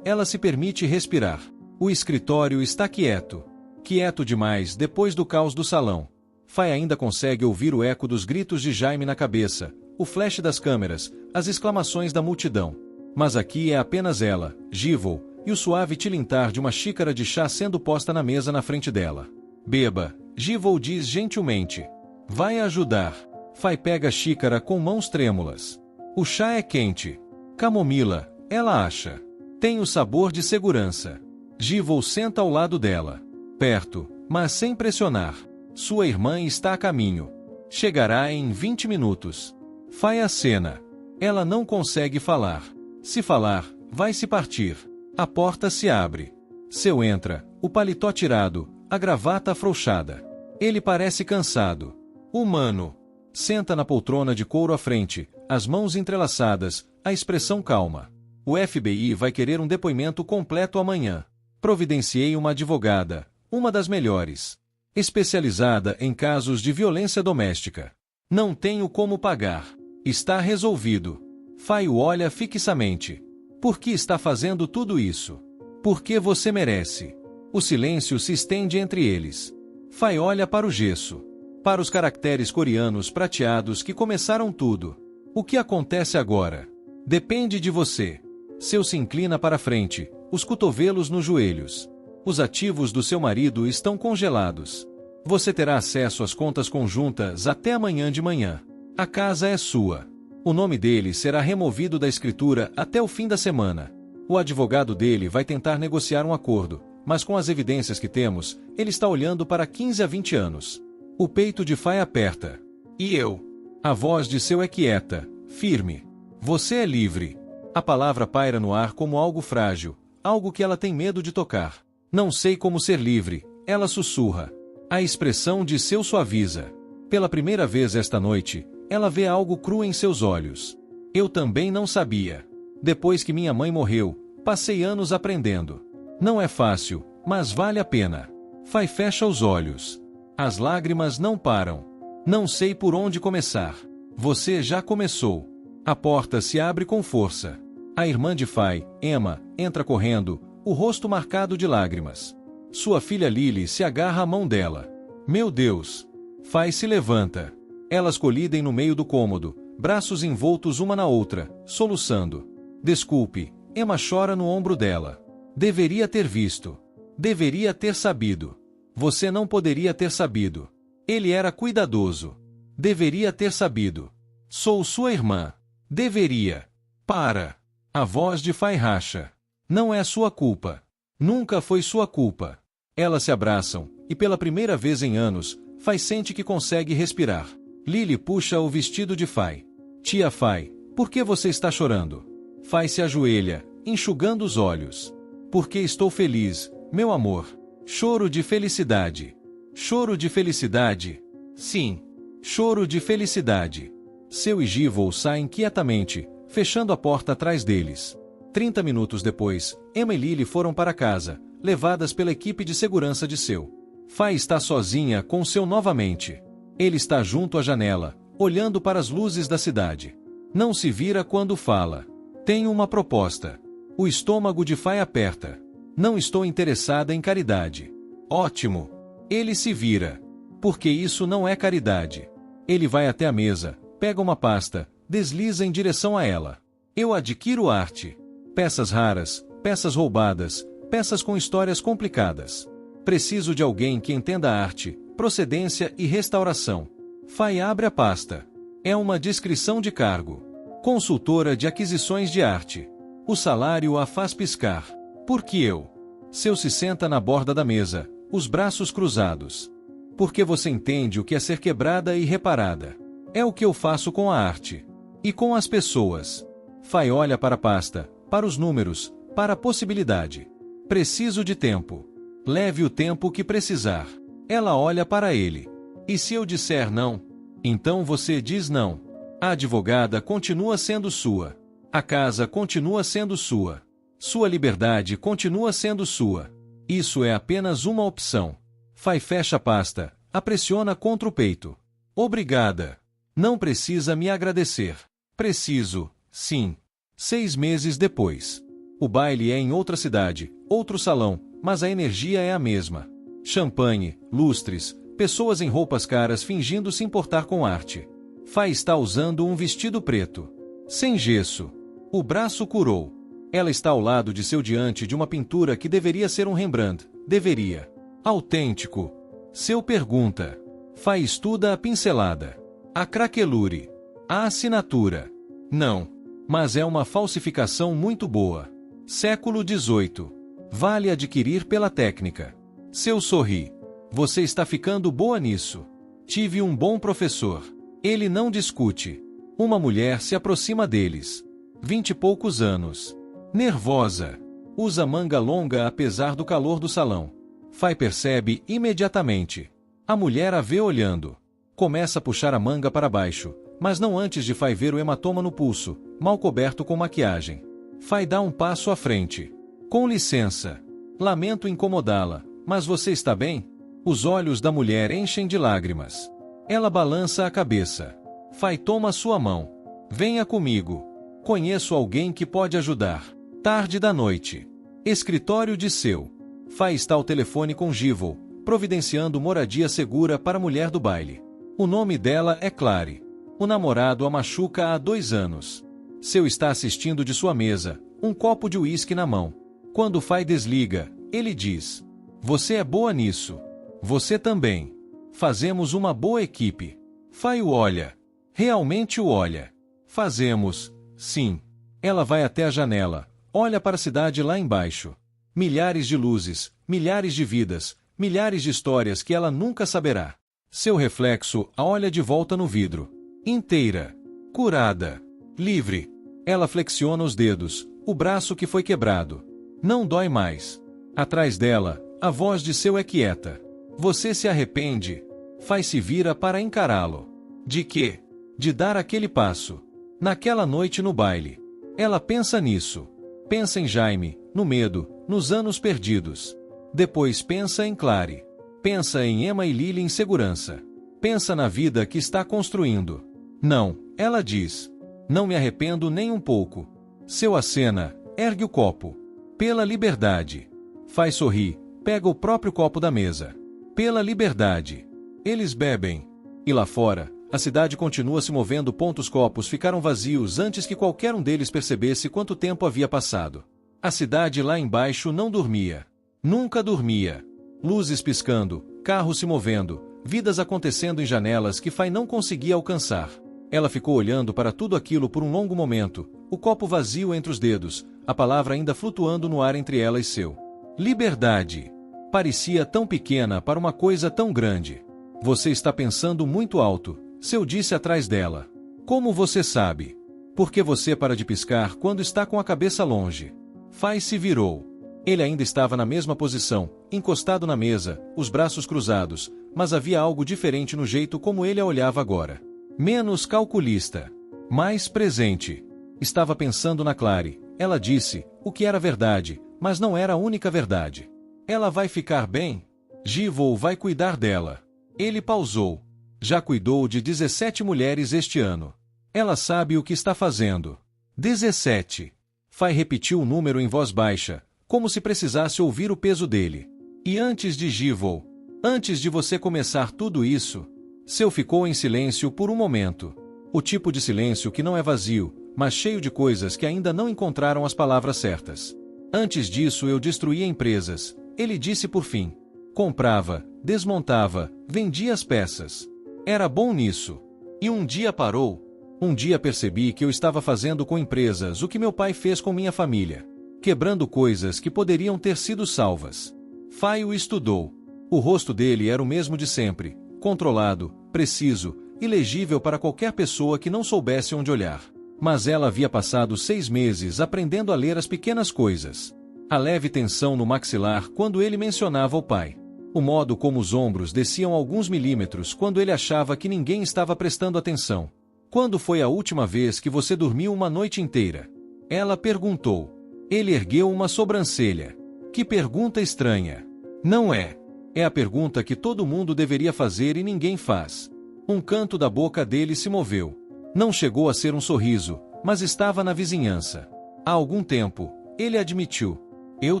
ela se permite respirar. O escritório está quieto. Quieto demais depois do caos do salão. Fay ainda consegue ouvir o eco dos gritos de Jaime na cabeça, o flash das câmeras, as exclamações da multidão. Mas aqui é apenas ela, Givol, e o suave tilintar de uma xícara de chá sendo posta na mesa na frente dela. Beba, Givol diz gentilmente. Vai ajudar. Fay pega a xícara com mãos trêmulas. O chá é quente. Camomila, ela acha. Tem o sabor de segurança. Givol senta ao lado dela. Perto, mas sem pressionar. Sua irmã está a caminho. Chegará em 20 minutos. Fay acena. Ela não consegue falar. Se falar, vai se partir. A porta se abre. Seu entra, o paletó tirado, a gravata afrouxada. Ele parece cansado. Humano. Senta na poltrona de couro à frente, as mãos entrelaçadas, a expressão calma. O FBI vai querer um depoimento completo amanhã. Providenciei uma advogada, uma das melhores. Especializada em casos de violência doméstica. Não tenho como pagar. Está resolvido. Fay o olha fixamente. Por que está fazendo tudo isso? Porque você merece. O silêncio se estende entre eles. Fay olha para o gesso. Para os caracteres coreanos prateados que começaram tudo. O que acontece agora? Depende de você. Seu se inclina para frente, os cotovelos nos joelhos. Os ativos do seu marido estão congelados. Você terá acesso às contas conjuntas até amanhã de manhã. A casa é sua. O nome dele será removido da escritura até o fim da semana. O advogado dele vai tentar negociar um acordo, mas com as evidências que temos, ele está olhando para 15 a 20 anos. O peito de Fay aperta. E eu? A voz de seu é quieta, firme. Você é livre. A palavra paira no ar como algo frágil, algo que ela tem medo de tocar. Não sei como ser livre, ela sussurra. A expressão de seu suaviza. Pela primeira vez esta noite, ela vê algo cru em seus olhos. Eu também não sabia. Depois que minha mãe morreu, passei anos aprendendo. Não é fácil, mas vale a pena. Fay fecha os olhos. As lágrimas não param. Não sei por onde começar. Você já começou. A porta se abre com força. A irmã de Fay, Emma, entra correndo, o rosto marcado de lágrimas. Sua filha Lily se agarra à mão dela. Meu Deus! Fay se levanta. Elas colidem no meio do cômodo, braços envoltos uma na outra, soluçando. Desculpe, Emma chora no ombro dela. Deveria ter visto. Deveria ter sabido. Você não poderia ter sabido. Ele era cuidadoso. Deveria ter sabido. Sou sua irmã. Deveria. Para. A voz de Fay racha. Não é sua culpa. Nunca foi sua culpa. Elas se abraçam, e pela primeira vez em anos, Fay sente que consegue respirar. Lily puxa o vestido de Fay. Tia Fay, por que você está chorando? Fay se ajoelha, enxugando os olhos. Porque estou feliz, meu amor. Choro de felicidade. Choro de felicidade? Sim. Choro de felicidade. Seu e Givol saem quietamente, fechando a porta atrás deles. 30 minutos depois, Emma e Lily foram para casa, levadas pela equipe de segurança de seu. Fay está sozinha com seu novamente. Ele está junto à janela, olhando para as luzes da cidade. Não se vira quando fala. Tenho uma proposta. O estômago de Fay aperta. Não estou interessada em caridade. Ótimo. Ele se vira. Porque isso não é caridade. Ele vai até a mesa, pega uma pasta, desliza em direção a ela. Eu adquiro arte. Peças raras, peças roubadas, peças com histórias complicadas. Preciso de alguém que entenda arte, procedência e restauração. Fay abre a pasta. É uma descrição de cargo. Consultora de aquisições de arte. O salário a faz piscar. Porque eu? Seu se senta na borda da mesa, os braços cruzados. Porque você entende o que é ser quebrada e reparada. É o que eu faço com a arte. E com as pessoas. Fay olha para a pasta, para os números, para a possibilidade. Preciso de tempo. Leve o tempo que precisar. Ela olha para ele. E se eu disser não? Então você diz não. A advogada continua sendo sua. A casa continua sendo sua. Sua liberdade continua sendo sua. Isso é apenas uma opção. Fay fecha a pasta, a pressiona contra o peito. Obrigada. Não precisa me agradecer. Preciso, sim. 6 meses depois. O baile é em outra cidade, outro salão, mas a energia é a mesma. Champanhe, lustres, pessoas em roupas caras fingindo se importar com arte. Fay está usando um vestido preto. Sem gesso. O braço curou. Ela está ao lado de seu diante de uma pintura que deveria ser um Rembrandt. Deveria. Autêntico. Seu pergunta. Fay estuda a pincelada. A craquelure. A assinatura. Não. Mas é uma falsificação muito boa. Século XVIII. Vale adquirir pela técnica. Seu sorri. Você está ficando boa nisso. Tive um bom professor. Ele não discute. Uma mulher se aproxima deles. 20 e poucos anos. Nervosa. Usa manga longa apesar do calor do salão. Fay percebe imediatamente. A mulher a vê olhando. Começa a puxar a manga para baixo, mas não antes de Fay ver o hematoma no pulso, mal coberto com maquiagem. Fay dá um passo à frente. Com licença. Lamento incomodá-la, mas você está bem? Os olhos da mulher enchem de lágrimas. Ela balança a cabeça. Fay toma sua mão. Venha comigo. Conheço alguém que pode ajudar. Tarde da noite. Escritório de seu. Fay está ao telefone com Givol, providenciando moradia segura para a mulher do baile. O nome dela é Clary. O namorado a machuca há 2 anos. Seu está assistindo de sua mesa, um copo de uísque na mão. Quando Fay desliga, ele diz: Você é boa nisso. Você também. Fazemos uma boa equipe. Fay o olha. Realmente o olha. Fazemos, sim. Ela vai até a janela, olha para a cidade lá embaixo. Milhares de luzes, milhares de vidas, milhares de histórias que ela nunca saberá. Seu reflexo a olha de volta no vidro. Inteira. Curada. Livre. Ela flexiona os dedos, o braço que foi quebrado. Não dói mais. Atrás dela, a voz de seu é quieta. Você se arrepende? Faz-se vira para encará-lo. De quê? De dar aquele passo. Naquela noite no baile. Ela pensa nisso. Pensa em Jaime, no medo, nos anos perdidos. Depois pensa em Clary. Pensa em Emma e Lily em segurança. Pensa na vida que está construindo. Não, ela diz. Não me arrependo nem um pouco. Seu acena, ergue o copo. Pela liberdade. Faz sorrir, pega o próprio copo da mesa. Pela liberdade. Eles bebem. E lá fora, a cidade continua se movendo. Os copos ficaram vazios antes que qualquer um deles percebesse quanto tempo havia passado. A cidade lá embaixo não dormia. Nunca dormia. Luzes piscando, carros se movendo, vidas acontecendo em janelas que Fay não conseguia alcançar. Ela ficou olhando para tudo aquilo por um longo momento, o copo vazio entre os dedos, a palavra ainda flutuando no ar entre ela e seu. Liberdade. Parecia tão pequena para uma coisa tão grande. Você está pensando muito alto, seu disse atrás dela. Como você sabe? Por que você para de piscar quando está com a cabeça longe? Fay se virou. Ele ainda estava na mesma posição, encostado na mesa, os braços cruzados, mas havia algo diferente no jeito como ele a olhava agora. Menos calculista. Mais presente. Estava pensando na Clary. Ela disse, o que era verdade, mas não era a única verdade. Ela vai ficar bem? Givol vai cuidar dela. Ele pausou. Já cuidou de 17 mulheres este ano. Ela sabe o que está fazendo. 17. Fay repetiu o número em voz baixa, como se precisasse ouvir o peso dele. E antes de Givol, antes de você começar tudo isso, seu ficou em silêncio por um momento. O tipo de silêncio que não é vazio, mas cheio de coisas que ainda não encontraram as palavras certas. Antes disso eu destruía empresas, ele disse por fim. Comprava, desmontava, vendia as peças. Era bom nisso. E um dia parou. Um dia percebi que eu estava fazendo com empresas o que meu pai fez com minha família. Quebrando coisas que poderiam ter sido salvas. Fay o estudou. O rosto dele era o mesmo de sempre, controlado, preciso, ilegível para qualquer pessoa que não soubesse onde olhar. Mas ela havia passado 6 meses aprendendo a ler as pequenas coisas. A leve tensão no maxilar quando ele mencionava o pai. O modo como os ombros desciam alguns milímetros quando ele achava que ninguém estava prestando atenção. Quando foi a última vez que você dormiu uma noite inteira? Ela perguntou. Ele ergueu uma sobrancelha. Que pergunta estranha. Não é? É a pergunta que todo mundo deveria fazer e ninguém faz. Um canto da boca dele se moveu. Não chegou a ser um sorriso, mas estava na vizinhança. Há algum tempo, ele admitiu. Eu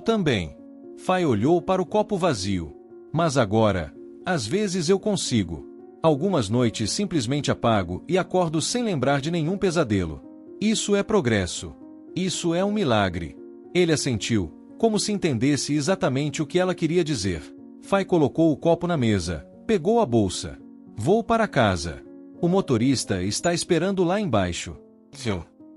também. Fay olhou para o copo vazio. Mas agora, às vezes eu consigo. Algumas noites simplesmente apago e acordo sem lembrar de nenhum pesadelo. Isso é progresso. Isso é um milagre. Ele assentiu, como se entendesse exatamente o que ela queria dizer. Fay colocou o copo na mesa, pegou a bolsa. Vou para casa. O motorista está esperando lá embaixo.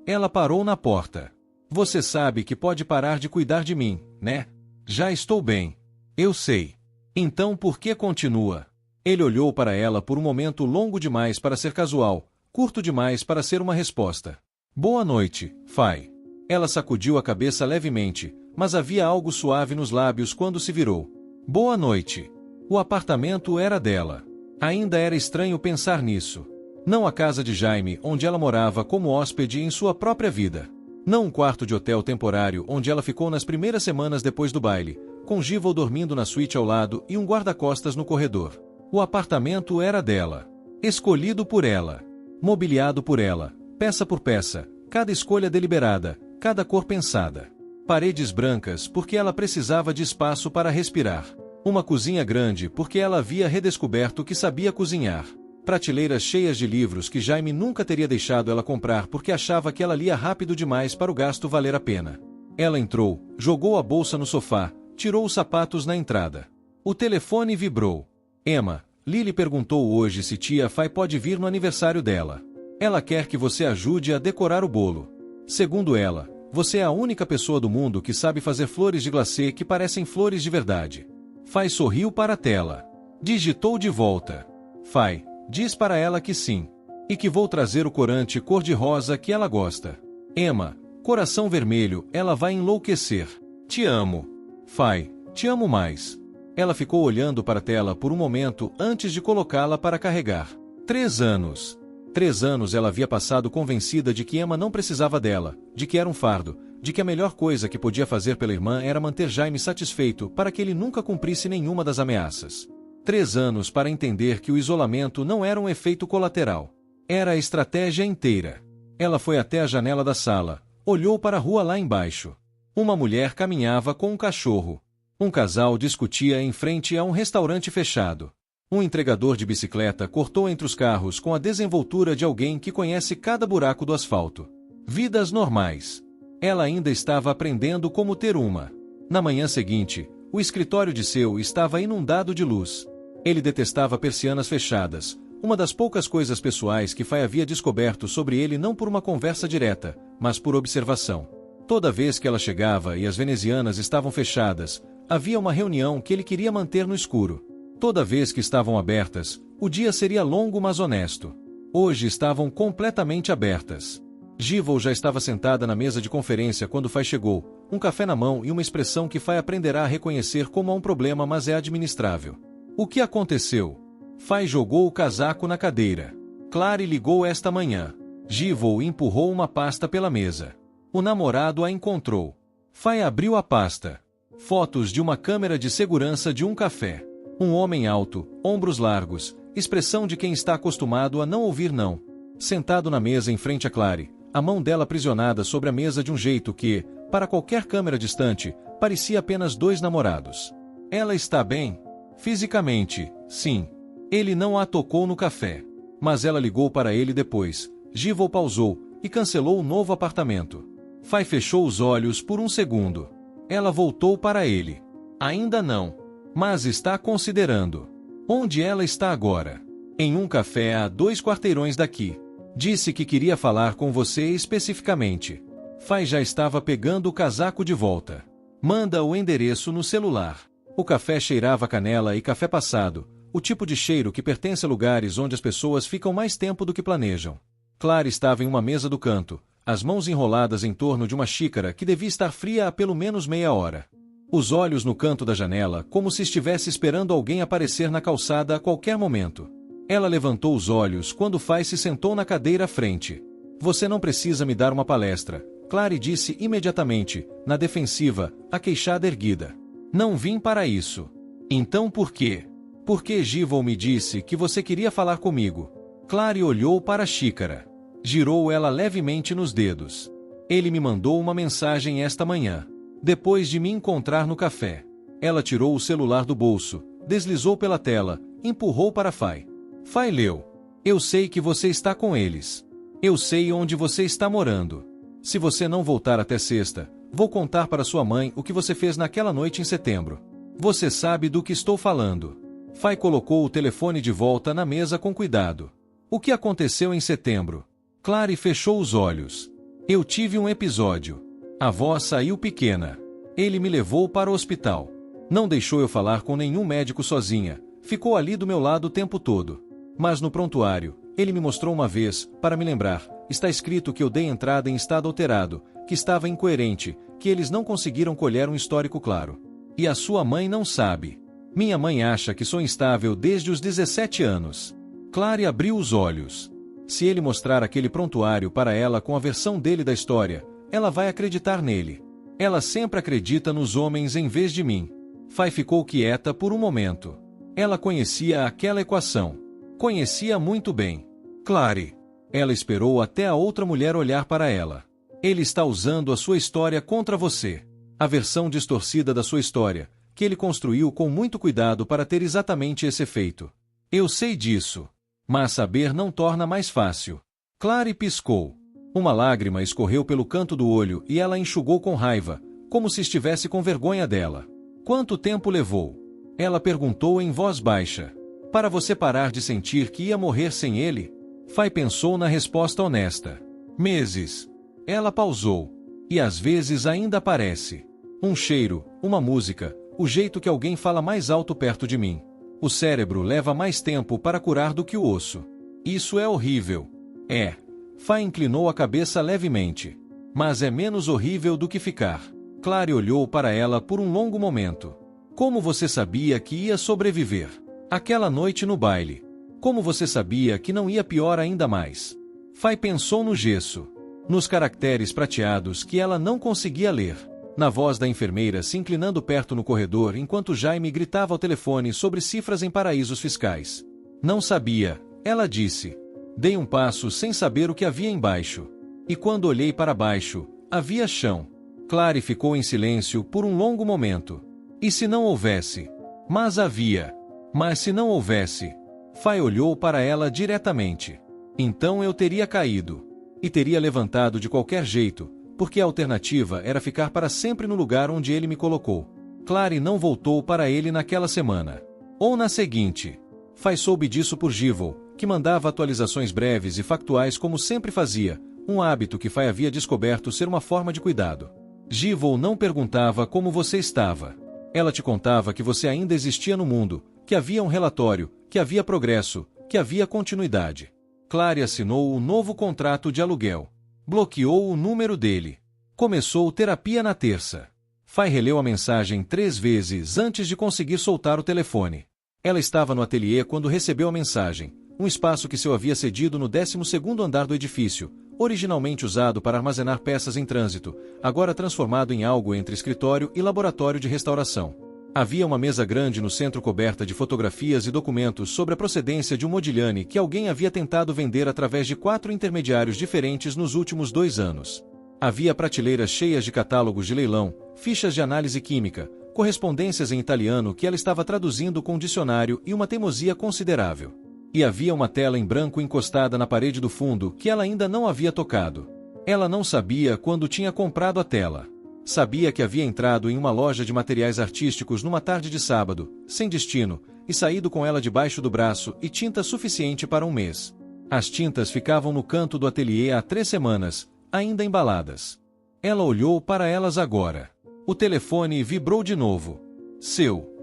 Ela parou na porta. Você sabe que pode parar de cuidar de mim, né? Já estou bem. Eu sei. Então por que continua? Ele olhou para ela por um momento longo demais para ser casual, curto demais para ser uma resposta. Boa noite, Fay. Ela sacudiu a cabeça levemente, mas havia algo suave nos lábios quando se virou. Boa noite. O apartamento era dela. Ainda era estranho pensar nisso. Não a casa de Jaime, onde ela morava como hóspede em sua própria vida. Não um quarto de hotel temporário onde ela ficou nas primeiras semanas depois do baile, com Givol dormindo na suíte ao lado e um guarda-costas no corredor. O apartamento era dela. Escolhido por ela. Mobiliado por ela, peça por peça, cada escolha deliberada, cada cor pensada. Paredes brancas porque ela precisava de espaço para respirar. Uma cozinha grande porque ela havia redescoberto que sabia cozinhar. Prateleiras cheias de livros que Jaime nunca teria deixado ela comprar porque achava que ela lia rápido demais para o gasto valer a pena. Ela entrou, jogou a bolsa no sofá, tirou os sapatos na entrada. O telefone vibrou. Emma, Lily perguntou hoje se tia Fay pode vir no aniversário dela. Ela quer que você ajude a decorar o bolo. Segundo ela, você é a única pessoa do mundo que sabe fazer flores de glacê que parecem flores de verdade. Fai sorriu para a tela. Digitou de volta. Fai, diz para ela que sim. E que vou trazer o corante cor-de-rosa que ela gosta. Emma, coração vermelho, ela vai enlouquecer. Te amo. Fai, te amo mais. Ela ficou olhando para a tela por um momento antes de colocá-la para carregar. 3 anos. 3 anos ela havia passado convencida de que Emma não precisava dela, de que era um fardo, de que a melhor coisa que podia fazer pela irmã era manter Jaime satisfeito para que ele nunca cumprisse nenhuma das ameaças. 3 anos para entender que o isolamento não era um efeito colateral. Era a estratégia inteira. Ela foi até a janela da sala, olhou para a rua lá embaixo. Uma mulher caminhava com um cachorro. Um casal discutia em frente a um restaurante fechado. Um entregador de bicicleta cortou entre os carros com a desenvoltura de alguém que conhece cada buraco do asfalto. Vidas normais. Ela ainda estava aprendendo como ter uma. Na manhã seguinte, o escritório de seu estava inundado de luz. Ele detestava persianas fechadas, uma das poucas coisas pessoais que Fai havia descoberto sobre ele não por uma conversa direta, mas por observação. Toda vez que ela chegava e as venezianas estavam fechadas, havia uma reunião que ele queria manter no escuro. Toda vez que estavam abertas, o dia seria longo mas honesto. Hoje estavam completamente abertas. Givol já estava sentada na mesa de conferência quando Fai chegou, um café na mão e uma expressão que Fai aprenderá a reconhecer como um problema mas é administrável. O que aconteceu? Fai jogou o casaco na cadeira. Clary ligou esta manhã. Givol empurrou uma pasta pela mesa. O namorado a encontrou. Fai abriu a pasta. Fotos de uma câmera de segurança de um café. Um homem alto, ombros largos, expressão de quem está acostumado a não ouvir não. Sentado na mesa em frente a Clary, a mão dela aprisionada sobre a mesa de um jeito que, para qualquer câmera distante, parecia apenas 2 namorados. Ela está bem? Fisicamente, sim. Ele não a tocou no café. Mas ela ligou para ele depois. Givol pausou e cancelou o novo apartamento. Fai fechou os olhos por um segundo. Ela voltou para ele. Ainda não. Mas está considerando. Onde ela está agora? Em um café a 2 quarteirões daqui. Disse que queria falar com você especificamente. Fai já estava pegando o casaco de volta. Manda o endereço no celular. O café cheirava canela e café passado, o tipo de cheiro que pertence a lugares onde as pessoas ficam mais tempo do que planejam. Clary estava em uma mesa do canto, as mãos enroladas em torno de uma xícara que devia estar fria há pelo menos meia hora. Os olhos no canto da janela, como se estivesse esperando alguém aparecer na calçada a qualquer momento. Ela levantou os olhos quando Fai se sentou na cadeira à frente. Você não precisa me dar uma palestra, Clary disse imediatamente, na defensiva, a queixada erguida. Não vim para isso. Então por quê? Porque Givol me disse que você queria falar comigo. Clary olhou para a xícara. Girou ela levemente nos dedos. Ele me mandou uma mensagem esta manhã. Depois de me encontrar no café. Ela tirou o celular do bolso, deslizou pela tela, empurrou para Fai. Fai leu. Eu sei que você está com eles. Eu sei onde você está morando. Se você não voltar até sexta, vou contar para sua mãe o que você fez naquela noite em setembro. Você sabe do que estou falando. Fai colocou o telefone de volta na mesa com cuidado. O que aconteceu em setembro? Clary fechou os olhos. Eu tive um episódio. A voz saiu pequena. Ele me levou para o hospital. Não deixou eu falar com nenhum médico sozinha. Ficou ali do meu lado o tempo todo. Mas no prontuário, ele me mostrou uma vez, para me lembrar, está escrito que eu dei entrada em estado alterado, que estava incoerente, que eles não conseguiram colher um histórico claro. E a sua mãe não sabe. Minha mãe acha que sou instável desde os 17 anos. Clary abriu os olhos. Se ele mostrar aquele prontuário para ela com a versão dele da história, ela vai acreditar nele. Ela sempre acredita nos homens em vez de mim. Fai ficou quieta por um momento. Ela conhecia aquela equação. Conhecia muito bem. Clary. Ela esperou até a outra mulher olhar para ela. Ele está usando a sua história contra você. A versão distorcida da sua história, que ele construiu com muito cuidado para ter exatamente esse efeito. Eu sei disso. Mas saber não torna mais fácil. Clary piscou. Uma lágrima escorreu pelo canto do olho e ela enxugou com raiva, como se estivesse com vergonha dela. Quanto tempo levou? Ela perguntou em voz baixa. Para você parar de sentir que ia morrer sem ele? Fai pensou na resposta honesta. Meses. Ela pausou. E às vezes ainda aparece. Um cheiro, uma música, o jeito que alguém fala mais alto perto de mim. O cérebro leva mais tempo para curar do que o osso. Isso é horrível. É. Fai inclinou a cabeça levemente. Mas é menos horrível do que ficar. Clary olhou para ela por um longo momento. Como você sabia que ia sobreviver? Aquela noite no baile. Como você sabia que não ia pior ainda mais? Fai pensou no gesso. Nos caracteres prateados que ela não conseguia ler. Na voz da enfermeira se inclinando perto no corredor enquanto Jaime gritava ao telefone sobre cifras em paraísos fiscais. Não sabia, ela disse. Dei um passo sem saber o que havia embaixo. E quando olhei para baixo, havia chão. Clary ficou em silêncio por um longo momento. E se não houvesse? Mas havia. Mas se não houvesse? Fai olhou para ela diretamente. Então eu teria caído. E teria levantado de qualquer jeito, porque a alternativa era ficar para sempre no lugar onde ele me colocou. Clary não voltou para ele naquela semana. Ou na seguinte. Fai soube disso por Givol, que mandava atualizações breves e factuais como sempre fazia, um hábito que Fai havia descoberto ser uma forma de cuidado. Givol não perguntava como você estava. Ela te contava que você ainda existia no mundo, que havia um relatório, que havia progresso, que havia continuidade. Clary assinou o novo contrato de aluguel. Bloqueou o número dele. Começou terapia na terça. Fai releu a mensagem 3 vezes antes de conseguir soltar o telefone. Ela estava no ateliê quando recebeu a mensagem, um espaço que seu havia cedido no 12º andar do edifício, originalmente usado para armazenar peças em trânsito, agora transformado em algo entre escritório e laboratório de restauração. Havia uma mesa grande no centro coberta de fotografias e documentos sobre a procedência de um Modigliani que alguém havia tentado vender através de 4 intermediários diferentes nos últimos 2 anos. Havia prateleiras cheias de catálogos de leilão, fichas de análise química, correspondências em italiano que ela estava traduzindo com um dicionário e uma teimosia considerável. E havia uma tela em branco encostada na parede do fundo que ela ainda não havia tocado. Ela não sabia quando tinha comprado a tela. Sabia que havia entrado em uma loja de materiais artísticos numa tarde de sábado, sem destino, e saído com ela debaixo do braço e tinta suficiente para um mês. As tintas ficavam no canto do ateliê há 3 semanas, ainda embaladas. Ela olhou para elas agora. O telefone vibrou de novo.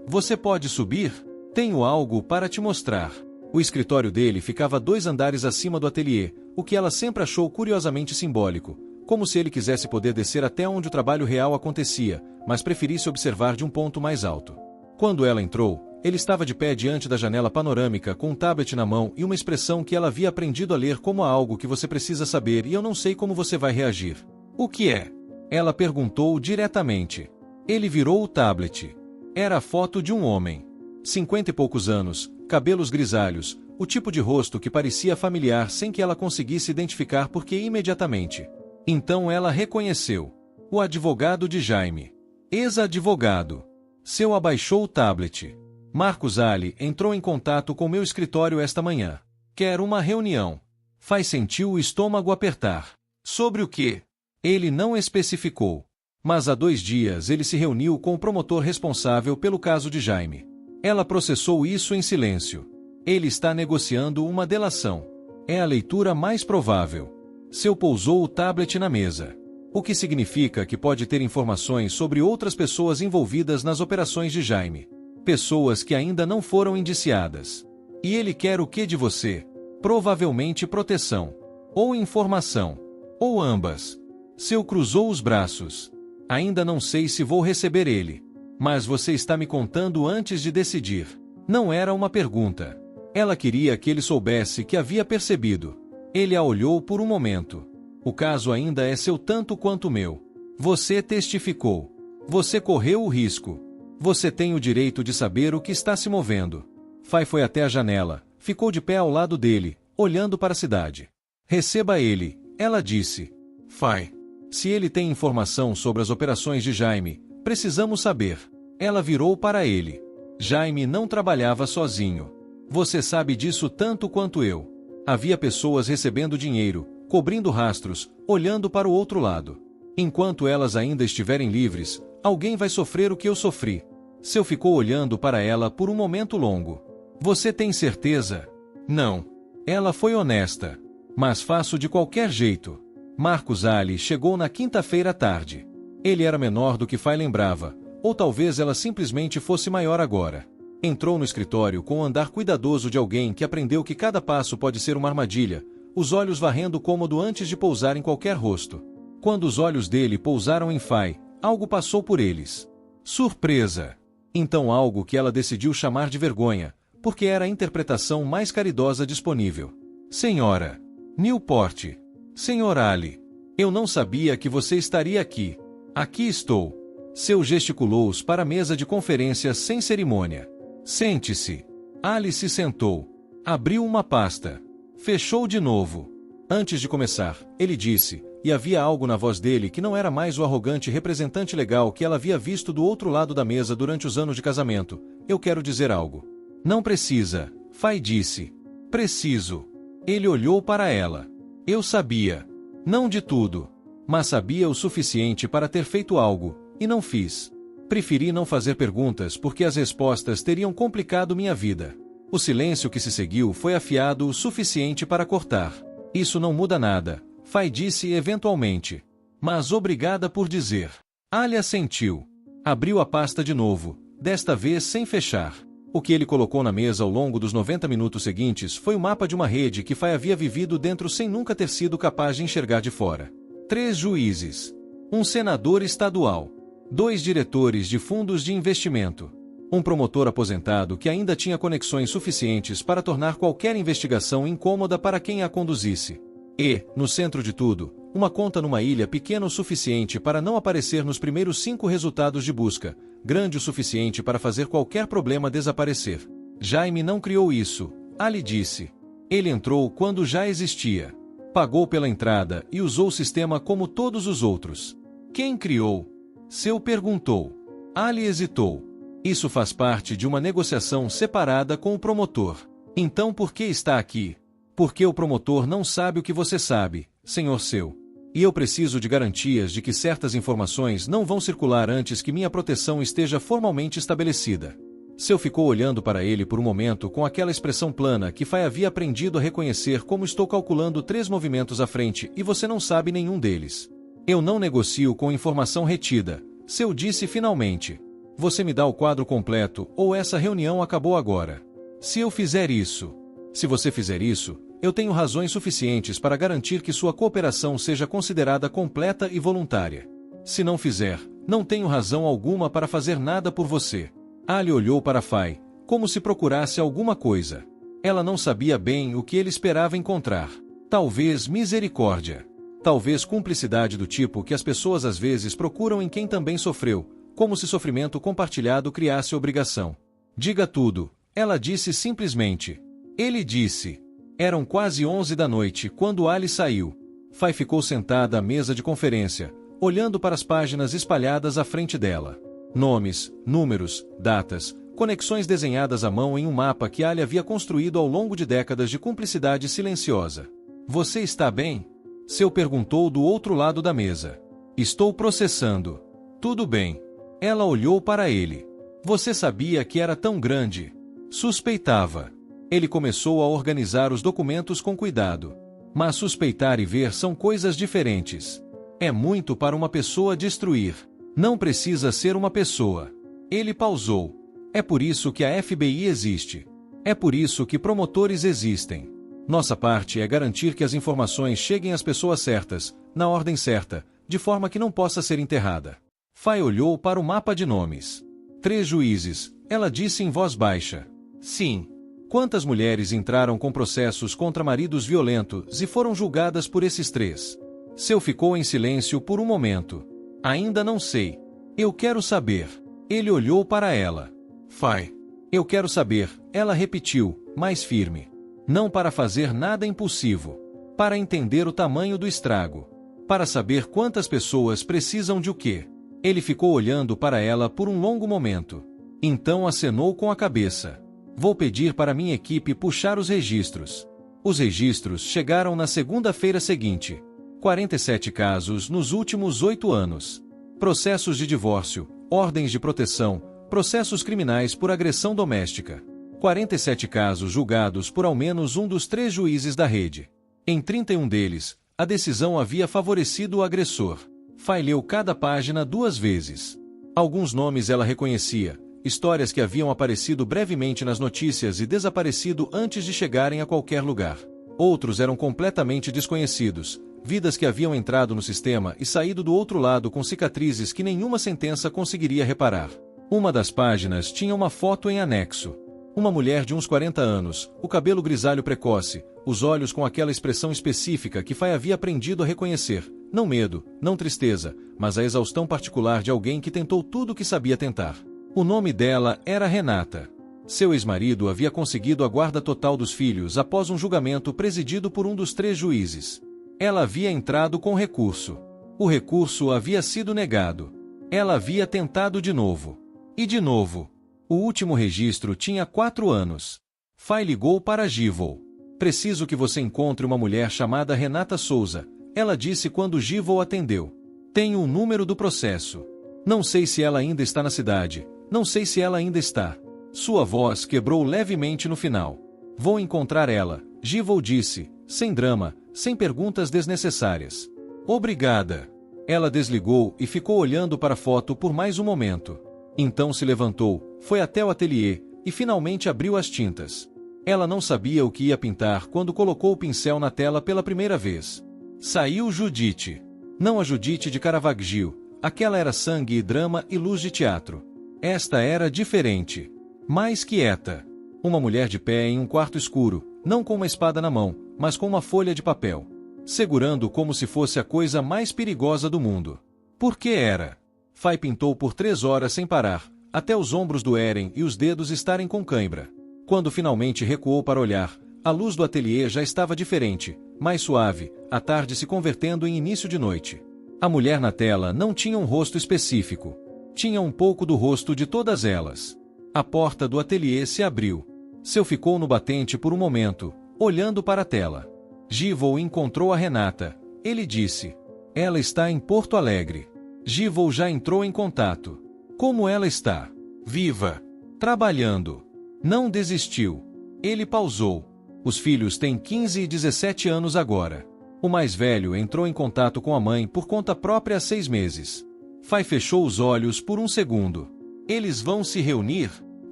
Você pode subir? Tenho algo para te mostrar. O escritório dele ficava 2 andares acima do ateliê, o que ela sempre achou curiosamente simbólico. Como se ele quisesse poder descer até onde o trabalho real acontecia, mas preferisse observar de um ponto mais alto. Quando ela entrou, ele estava de pé diante da janela panorâmica com um tablet na mão e uma expressão que ela havia aprendido a ler como algo que você precisa saber e eu não sei como você vai reagir. O que é? Ela perguntou diretamente. Ele virou o tablet. Era a foto de um homem. 50 e poucos anos, cabelos grisalhos, o tipo de rosto que parecia familiar sem que ela conseguisse identificar porque imediatamente. Então ela reconheceu. O advogado de Jaime. Ex-advogado. Seu abaixou o tablet. Marcos Ali entrou em contato com meu escritório esta manhã. Quer uma reunião. Fai sentiu o estômago apertar. Sobre o quê? Ele não especificou. Mas há 2 dias ele se reuniu com o promotor responsável pelo caso de Jaime. Ela processou isso em silêncio. Ele está negociando uma delação. É a leitura mais provável. Seu pousou o tablet na mesa. O que significa que pode ter informações sobre outras pessoas envolvidas nas operações de Jaime. Pessoas que ainda não foram indiciadas. E ele quer o que de você? Provavelmente proteção. Ou informação. Ou ambas. Seu cruzou os braços. Ainda não sei se vou receber ele. Mas você está me contando antes de decidir. Não era uma pergunta. Ela queria que ele soubesse que havia percebido. Ele a olhou por um momento. O caso ainda é seu tanto quanto o meu. Você testificou. Você correu o risco. Você tem o direito de saber o que está se movendo. Fai foi até a janela, ficou de pé ao lado dele, olhando para a cidade. Receba ele, ela disse. Fai. Se ele tem informação sobre as operações de Jaime, precisamos saber. Ela virou para ele. Jaime não trabalhava sozinho. Você sabe disso tanto quanto eu. Havia pessoas recebendo dinheiro, cobrindo rastros, olhando para o outro lado. Enquanto elas ainda estiverem livres, alguém vai sofrer o que eu sofri. Seu ficou olhando para ela por um momento longo. Você tem certeza? Não. Ela foi honesta. Mas faço de qualquer jeito. Marcus Ali chegou na quinta-feira à tarde. Ele era menor do que Fay lembrava, ou talvez ela simplesmente fosse maior agora. Entrou no escritório com o andar cuidadoso de alguém que aprendeu que cada passo pode ser uma armadilha, os olhos varrendo o cômodo antes de pousar em qualquer rosto. Quando os olhos dele pousaram em Fay, algo passou por eles. Surpresa! Então algo que ela decidiu chamar de vergonha, porque era a interpretação mais caridosa disponível. Senhora Newport. Senhor Ali. Eu não sabia que você estaria aqui. Aqui estou. Seu gesticulou-os para a mesa de conferência sem cerimônia. Sente-se. Ali se sentou. Abriu uma pasta. Fechou de novo. Antes de começar, ele disse, e havia algo na voz dele que não era mais o arrogante representante legal que ela havia visto do outro lado da mesa durante os anos de casamento. Eu quero dizer algo. Não precisa, Fay disse. Preciso. Ele olhou para ela. Eu sabia. Não de tudo. Mas sabia o suficiente para ter feito algo, e não fiz. Preferi não fazer perguntas porque as respostas teriam complicado minha vida. O silêncio que se seguiu foi afiado o suficiente para cortar. Isso não muda nada, Fay disse eventualmente. Mas obrigada por dizer. Ali assentiu. Abriu a pasta de novo, desta vez sem fechar. O que ele colocou na mesa ao longo dos 90 minutos seguintes foi o mapa de uma rede que Fay havia vivido dentro sem nunca ter sido capaz de enxergar de fora. 3 juízes. Um senador estadual. 2 diretores de fundos de investimento. Um promotor aposentado que ainda tinha conexões suficientes para tornar qualquer investigação incômoda para quem a conduzisse. E, no centro de tudo, uma conta numa ilha pequena o suficiente para não aparecer nos primeiros 5 resultados de busca, grande o suficiente para fazer qualquer problema desaparecer. Jaime não criou isso, Ali disse. Ele entrou quando já existia. Pagou pela entrada e usou o sistema como todos os outros. Quem criou? Seu perguntou. Ali hesitou. Isso faz parte de uma negociação separada com o promotor. Então por que está aqui? Porque o promotor não sabe o que você sabe, senhor seu. E eu preciso de garantias de que certas informações não vão circular antes que minha proteção esteja formalmente estabelecida. Seu ficou olhando para ele por um momento com aquela expressão plana que Fay havia aprendido a reconhecer como estou calculando 3 movimentos à frente e você não sabe nenhum deles. Eu não negocio com informação retida, Seu disse finalmente. Você me dá o quadro completo ou essa reunião acabou agora. Se eu fizer isso, se você fizer isso, eu tenho razões suficientes para garantir que sua cooperação seja considerada completa e voluntária. Se não fizer, não tenho razão alguma para fazer nada por você. Ali olhou para Fay, como se procurasse alguma coisa. Ela não sabia bem o que ele esperava encontrar. Talvez misericórdia. Talvez cumplicidade do tipo que as pessoas às vezes procuram em quem também sofreu, como se sofrimento compartilhado criasse obrigação. Diga tudo, ela disse simplesmente. Ele disse. Eram quase 11 da noite quando Ali saiu. Fay ficou sentada à mesa de conferência, olhando para as páginas espalhadas à frente dela. Nomes, números, datas, conexões desenhadas à mão em um mapa que Ali havia construído ao longo de décadas de cumplicidade silenciosa. Você está bem? Seu perguntou do outro lado da mesa. Estou processando. Tudo bem. Ela olhou para ele. Você sabia que era tão grande? Suspeitava. Ele começou a organizar os documentos com cuidado. Mas suspeitar e ver são coisas diferentes. É muito para uma pessoa destruir. Não precisa ser uma pessoa. Ele pausou. É por isso que a FBI existe. É por isso que promotores existem. Nossa parte é garantir que as informações cheguem às pessoas certas, na ordem certa, de forma que não possa ser enterrada. Fay olhou para o mapa de nomes. 3 juízes, ela disse em voz baixa. Sim. Quantas mulheres entraram com processos contra maridos violentos e foram julgadas por esses 3? Seu ficou em silêncio por um momento. Ainda não sei. Eu quero saber. Ele olhou para ela. Fay. Eu quero saber, ela repetiu, mais firme. Não para fazer nada impulsivo. Para entender o tamanho do estrago. Para saber quantas pessoas precisam de o quê. Ele ficou olhando para ela por um longo momento. Então acenou com a cabeça. Vou pedir para minha equipe puxar os registros. Os registros chegaram na segunda-feira seguinte. 47 casos nos últimos 8 anos. Processos de divórcio, ordens de proteção, processos criminais por agressão doméstica. 47 casos julgados por ao menos um dos 3 juízes da rede. Em 31 deles, a decisão havia favorecido o agressor. Fay leu cada página 2 vezes. Alguns nomes ela reconhecia, histórias que haviam aparecido brevemente nas notícias e desaparecido antes de chegarem a qualquer lugar. Outros eram completamente desconhecidos, vidas que haviam entrado no sistema e saído do outro lado com cicatrizes que nenhuma sentença conseguiria reparar. Uma das páginas tinha uma foto em anexo. Uma mulher de uns 40 anos, o cabelo grisalho precoce, os olhos com aquela expressão específica que Fay havia aprendido a reconhecer. Não medo, não tristeza, mas a exaustão particular de alguém que tentou tudo o que sabia tentar. O nome dela era Renata. Seu ex-marido havia conseguido a guarda total dos filhos após um julgamento presidido por um dos 3 juízes. Ela havia entrado com recurso. O recurso havia sido negado. Ela havia tentado de novo. E de novo. O último registro tinha 4 anos. Fay ligou para Givol. Preciso que você encontre uma mulher chamada Renata Souza, ela disse quando Givol atendeu. Tenho o número do processo. Não sei se ela ainda está na cidade. Não sei se ela ainda está. Sua voz quebrou levemente no final. Vou encontrar ela, Givol disse, sem drama, sem perguntas desnecessárias. Obrigada. Ela desligou e ficou olhando para a foto por mais um momento. Então se levantou, foi até o ateliê, e finalmente abriu as tintas. Ela não sabia o que ia pintar quando colocou o pincel na tela pela primeira vez. Saiu Judite. Não a Judite de Caravaggio, aquela era sangue e drama e luz de teatro. Esta era diferente. Mais quieta. Uma mulher de pé em um quarto escuro, não com uma espada na mão, mas com uma folha de papel. Segurando como se fosse a coisa mais perigosa do mundo. Por que era? Fay pintou por 3 horas sem parar, até os ombros doerem e os dedos estarem com cãibra. Quando finalmente recuou para olhar, a luz do ateliê já estava diferente, mais suave, a tarde se convertendo em início de noite. A mulher na tela não tinha um rosto específico. Tinha um pouco do rosto de todas elas. A porta do ateliê se abriu. Seu ficou no batente por um momento, olhando para a tela. Givol encontrou a Renata. Ele disse: ela está em Porto Alegre. Givol já entrou em contato. Como ela está? Viva. Trabalhando. Não desistiu. Ele pausou. Os filhos têm 15 e 17 anos agora. O mais velho entrou em contato com a mãe por conta própria há 6 meses. Fay fechou os olhos por um segundo. Eles vão se reunir?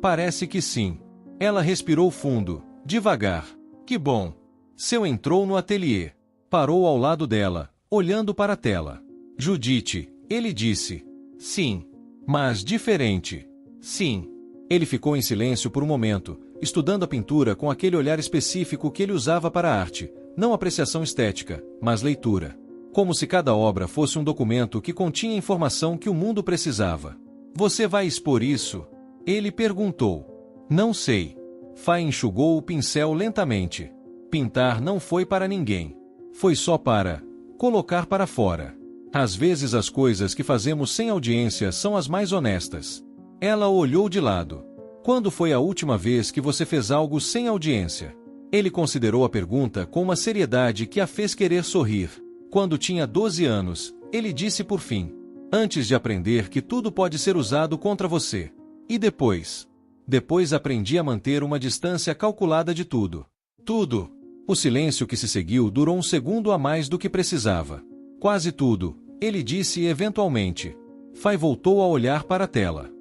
Parece que sim. Ela respirou fundo, devagar. Que bom. Seu entrou no ateliê. Parou ao lado dela, olhando para a tela. Judite, ele disse. Sim. Mas diferente. Sim. Ele ficou em silêncio por um momento, estudando a pintura com aquele olhar específico que ele usava para a arte, não apreciação estética, mas leitura. Como se cada obra fosse um documento que continha informação que o mundo precisava. Você vai expor isso? Ele perguntou. Não sei. Fay enxugou o pincel lentamente. Pintar não foi para ninguém. Foi só para colocar para fora. Às vezes as coisas que fazemos sem audiência são as mais honestas. Ela olhou de lado. Quando foi a última vez que você fez algo sem audiência? Ele considerou a pergunta com uma seriedade que a fez querer sorrir. Quando tinha 12 anos, ele disse por fim. Antes de aprender que tudo pode ser usado contra você. E depois? Depois aprendi a manter uma distância calculada de tudo. Tudo. O silêncio que se seguiu durou um segundo a mais do que precisava. Quase tudo, ele disse eventualmente. Fay voltou a olhar para a tela.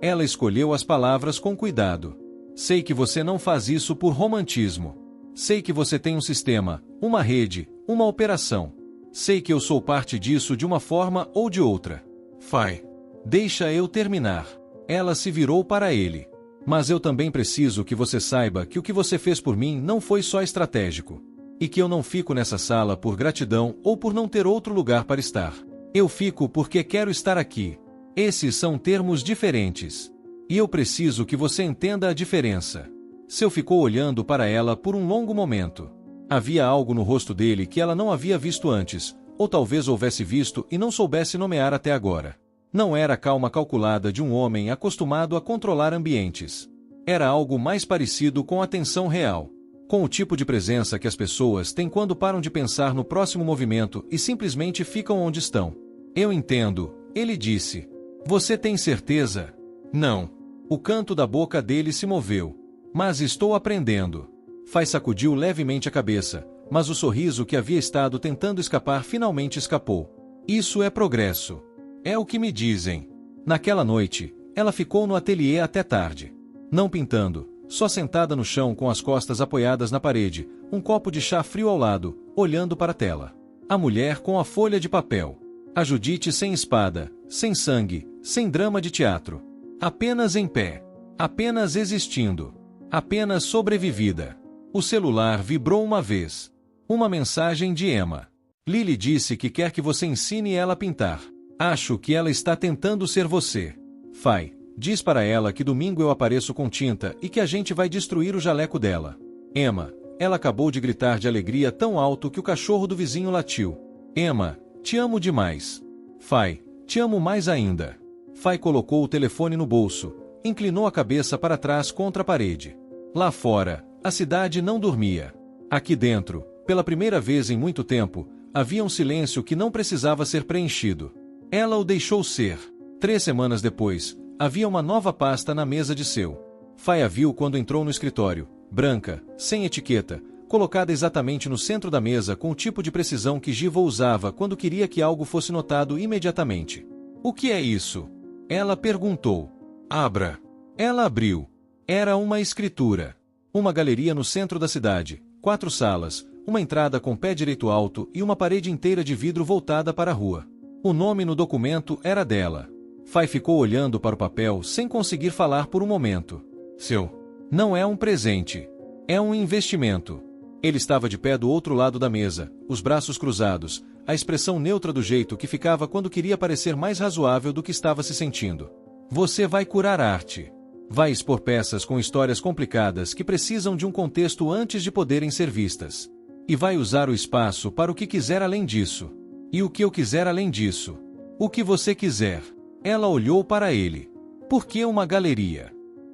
Ela escolheu as palavras com cuidado. Sei que você não faz isso por romantismo. Sei que você tem um sistema, uma rede, uma operação. Sei que eu sou parte disso de uma forma ou de outra. Fay. Deixa eu terminar. Ela se virou para ele. Mas eu também preciso que você saiba que o que você fez por mim não foi só estratégico. E que eu não fico nessa sala por gratidão ou por não ter outro lugar para estar. Eu fico porque quero estar aqui. Esses são termos diferentes. E eu preciso que você entenda a diferença. Seu ficou olhando para ela por um longo momento. Havia algo no rosto dele que ela não havia visto antes, ou talvez houvesse visto e não soubesse nomear até agora. Não era a calma calculada de um homem acostumado a controlar ambientes. Era algo mais parecido com a tensão real. Com o tipo de presença que as pessoas têm quando param de pensar no próximo movimento e simplesmente ficam onde estão. Eu entendo, ele disse. Você tem certeza? Não. O canto da boca dele se moveu. Mas estou aprendendo. Fai sacudiu levemente a cabeça, mas o sorriso que havia estado tentando escapar finalmente escapou. Isso é progresso. É o que me dizem. Naquela noite, ela ficou no ateliê até tarde. Não pintando, só sentada no chão com as costas apoiadas na parede, um copo de chá frio ao lado, olhando para a tela. A mulher com a folha de papel. A Judite sem espada, sem sangue, sem drama de teatro. Apenas em pé. Apenas existindo. Apenas sobrevivida. O celular vibrou uma vez. Uma mensagem de Emma. Lily disse que quer que você ensine ela a pintar. Acho que ela está tentando ser você. Fai, diz para ela que domingo eu apareço com tinta e que a gente vai destruir o jaleco dela. Emma, ela acabou de gritar de alegria tão alto que o cachorro do vizinho latiu. Emma, te amo demais. Fai, te amo mais ainda. Fai colocou o telefone no bolso, inclinou a cabeça para trás contra a parede. Lá fora, a cidade não dormia. Aqui dentro, pela primeira vez em muito tempo, havia um silêncio que não precisava ser preenchido. Ela o deixou ser. 3 semanas depois, havia uma nova pasta na mesa de seu. Fai a viu quando entrou no escritório, branca, sem etiqueta, colocada exatamente no centro da mesa com o tipo de precisão que Givo usava quando queria que algo fosse notado imediatamente. O que é isso? Ela perguntou. Abra. Ela abriu. Era uma escritura. Uma galeria no centro da cidade, 4 salas, uma entrada com pé direito alto e uma parede inteira de vidro voltada para a rua. O nome no documento era dela. Fai ficou olhando para o papel sem conseguir falar por um momento. Seu. Não é um presente. É um investimento. Ele estava de pé do outro lado da mesa, os braços cruzados, a expressão neutra do jeito que ficava quando queria parecer mais razoável do que estava se sentindo. Você vai curar arte. Vai expor peças com histórias complicadas que precisam de um contexto antes de poderem ser vistas. E vai usar o espaço para o que quiser além disso. E o que eu quiser além disso. O que você quiser. Ela olhou para ele. Por que uma galeria?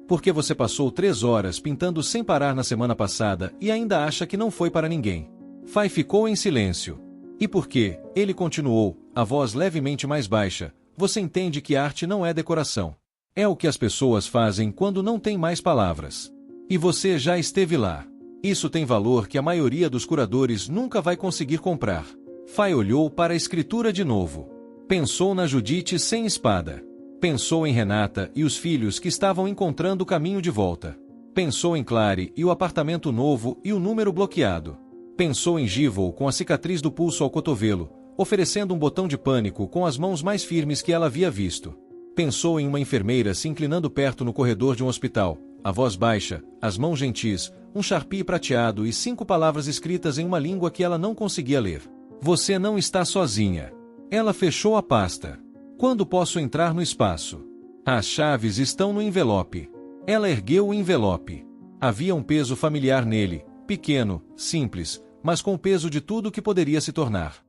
Porque você passou 3 horas pintando sem parar na semana passada e ainda acha que não foi para ninguém. Fai ficou em silêncio. E por que, ele continuou, a voz levemente mais baixa, você entende que arte não é decoração. É o que as pessoas fazem quando não tem mais palavras. E você já esteve lá. Isso tem valor que a maioria dos curadores nunca vai conseguir comprar. Fai olhou para a escritura de novo. Pensou na Judite sem espada. Pensou em Renata e os filhos que estavam encontrando o caminho de volta. Pensou em Clary e o apartamento novo e o número bloqueado. Pensou em Givo com a cicatriz do pulso ao cotovelo, oferecendo um botão de pânico com as mãos mais firmes que ela havia visto. Pensou em uma enfermeira se inclinando perto no corredor de um hospital, a voz baixa, as mãos gentis, um sharpie prateado e 5 palavras escritas em uma língua que ela não conseguia ler. Você não está sozinha. Ela fechou a pasta. Quando posso entrar no espaço? As chaves estão no envelope. Ela ergueu o envelope. Havia um peso familiar nele, pequeno, simples, mas com o peso de tudo que poderia se tornar.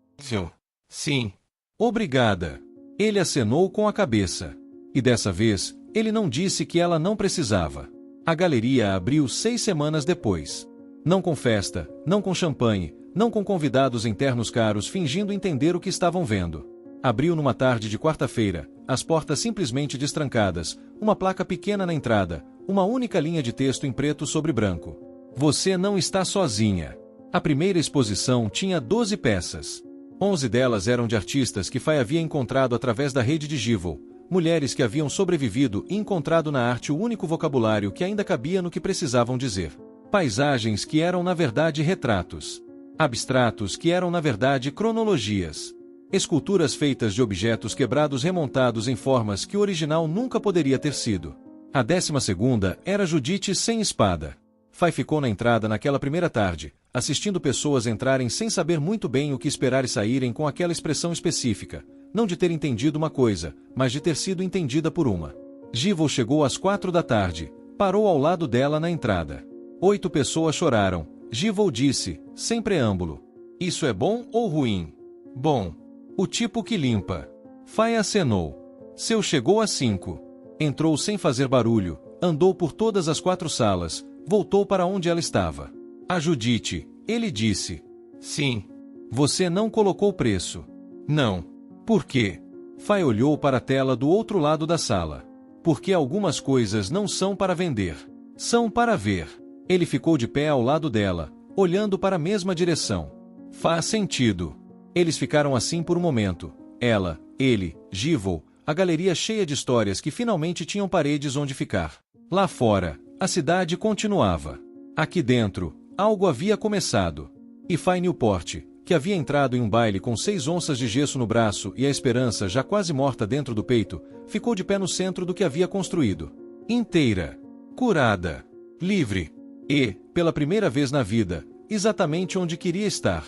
Sim. Obrigada. Ele acenou com a cabeça. E dessa vez, ele não disse que ela não precisava. A galeria abriu 6 semanas depois. Não com festa, não com champanhe, não com convidados internos caros fingindo entender o que estavam vendo. Abriu numa tarde de quarta-feira, as portas simplesmente destrancadas, uma placa pequena na entrada, uma única linha de texto em preto sobre branco. Você não está sozinha. A primeira exposição tinha 12 peças. 11 delas eram de artistas que Fai havia encontrado através da rede de Givo, mulheres que haviam sobrevivido e encontrado na arte o único vocabulário que ainda cabia no que precisavam dizer. Paisagens que eram na verdade retratos. Abstratos que eram na verdade cronologias. Esculturas feitas de objetos quebrados remontados em formas que o original nunca poderia ter sido. A 12ª era Judite sem espada. Fai ficou na entrada naquela primeira tarde, assistindo pessoas entrarem sem saber muito bem o que esperar e saírem com aquela expressão específica, não de ter entendido uma coisa, mas de ter sido entendida por uma. Givo chegou às 4 da tarde, parou ao lado dela na entrada. 8 pessoas choraram. Givo disse, sem preâmbulo. Isso é bom ou ruim? Bom. O tipo que limpa. Fai acenou. Seu chegou às 5. Entrou sem fazer barulho, andou por todas as 4 salas, voltou para onde ela estava. A Judite, ele disse. Sim. Você não colocou preço. Não. Por quê? Fai olhou para a tela do outro lado da sala. Porque algumas coisas não são para vender. São para ver. Ele ficou de pé ao lado dela, olhando para a mesma direção. Faz sentido. Eles ficaram assim por um momento. Ela, ele, Givol, a galeria cheia de histórias que finalmente tinham paredes onde ficar. Lá fora, a cidade continuava. Aqui dentro, algo havia começado. E Fay Newport, que havia entrado em um baile com 6 onças de gesso no braço e a esperança já quase morta dentro do peito, ficou de pé no centro do que havia construído. Inteira. Curada. Livre. E, pela primeira vez na vida, exatamente onde queria estar.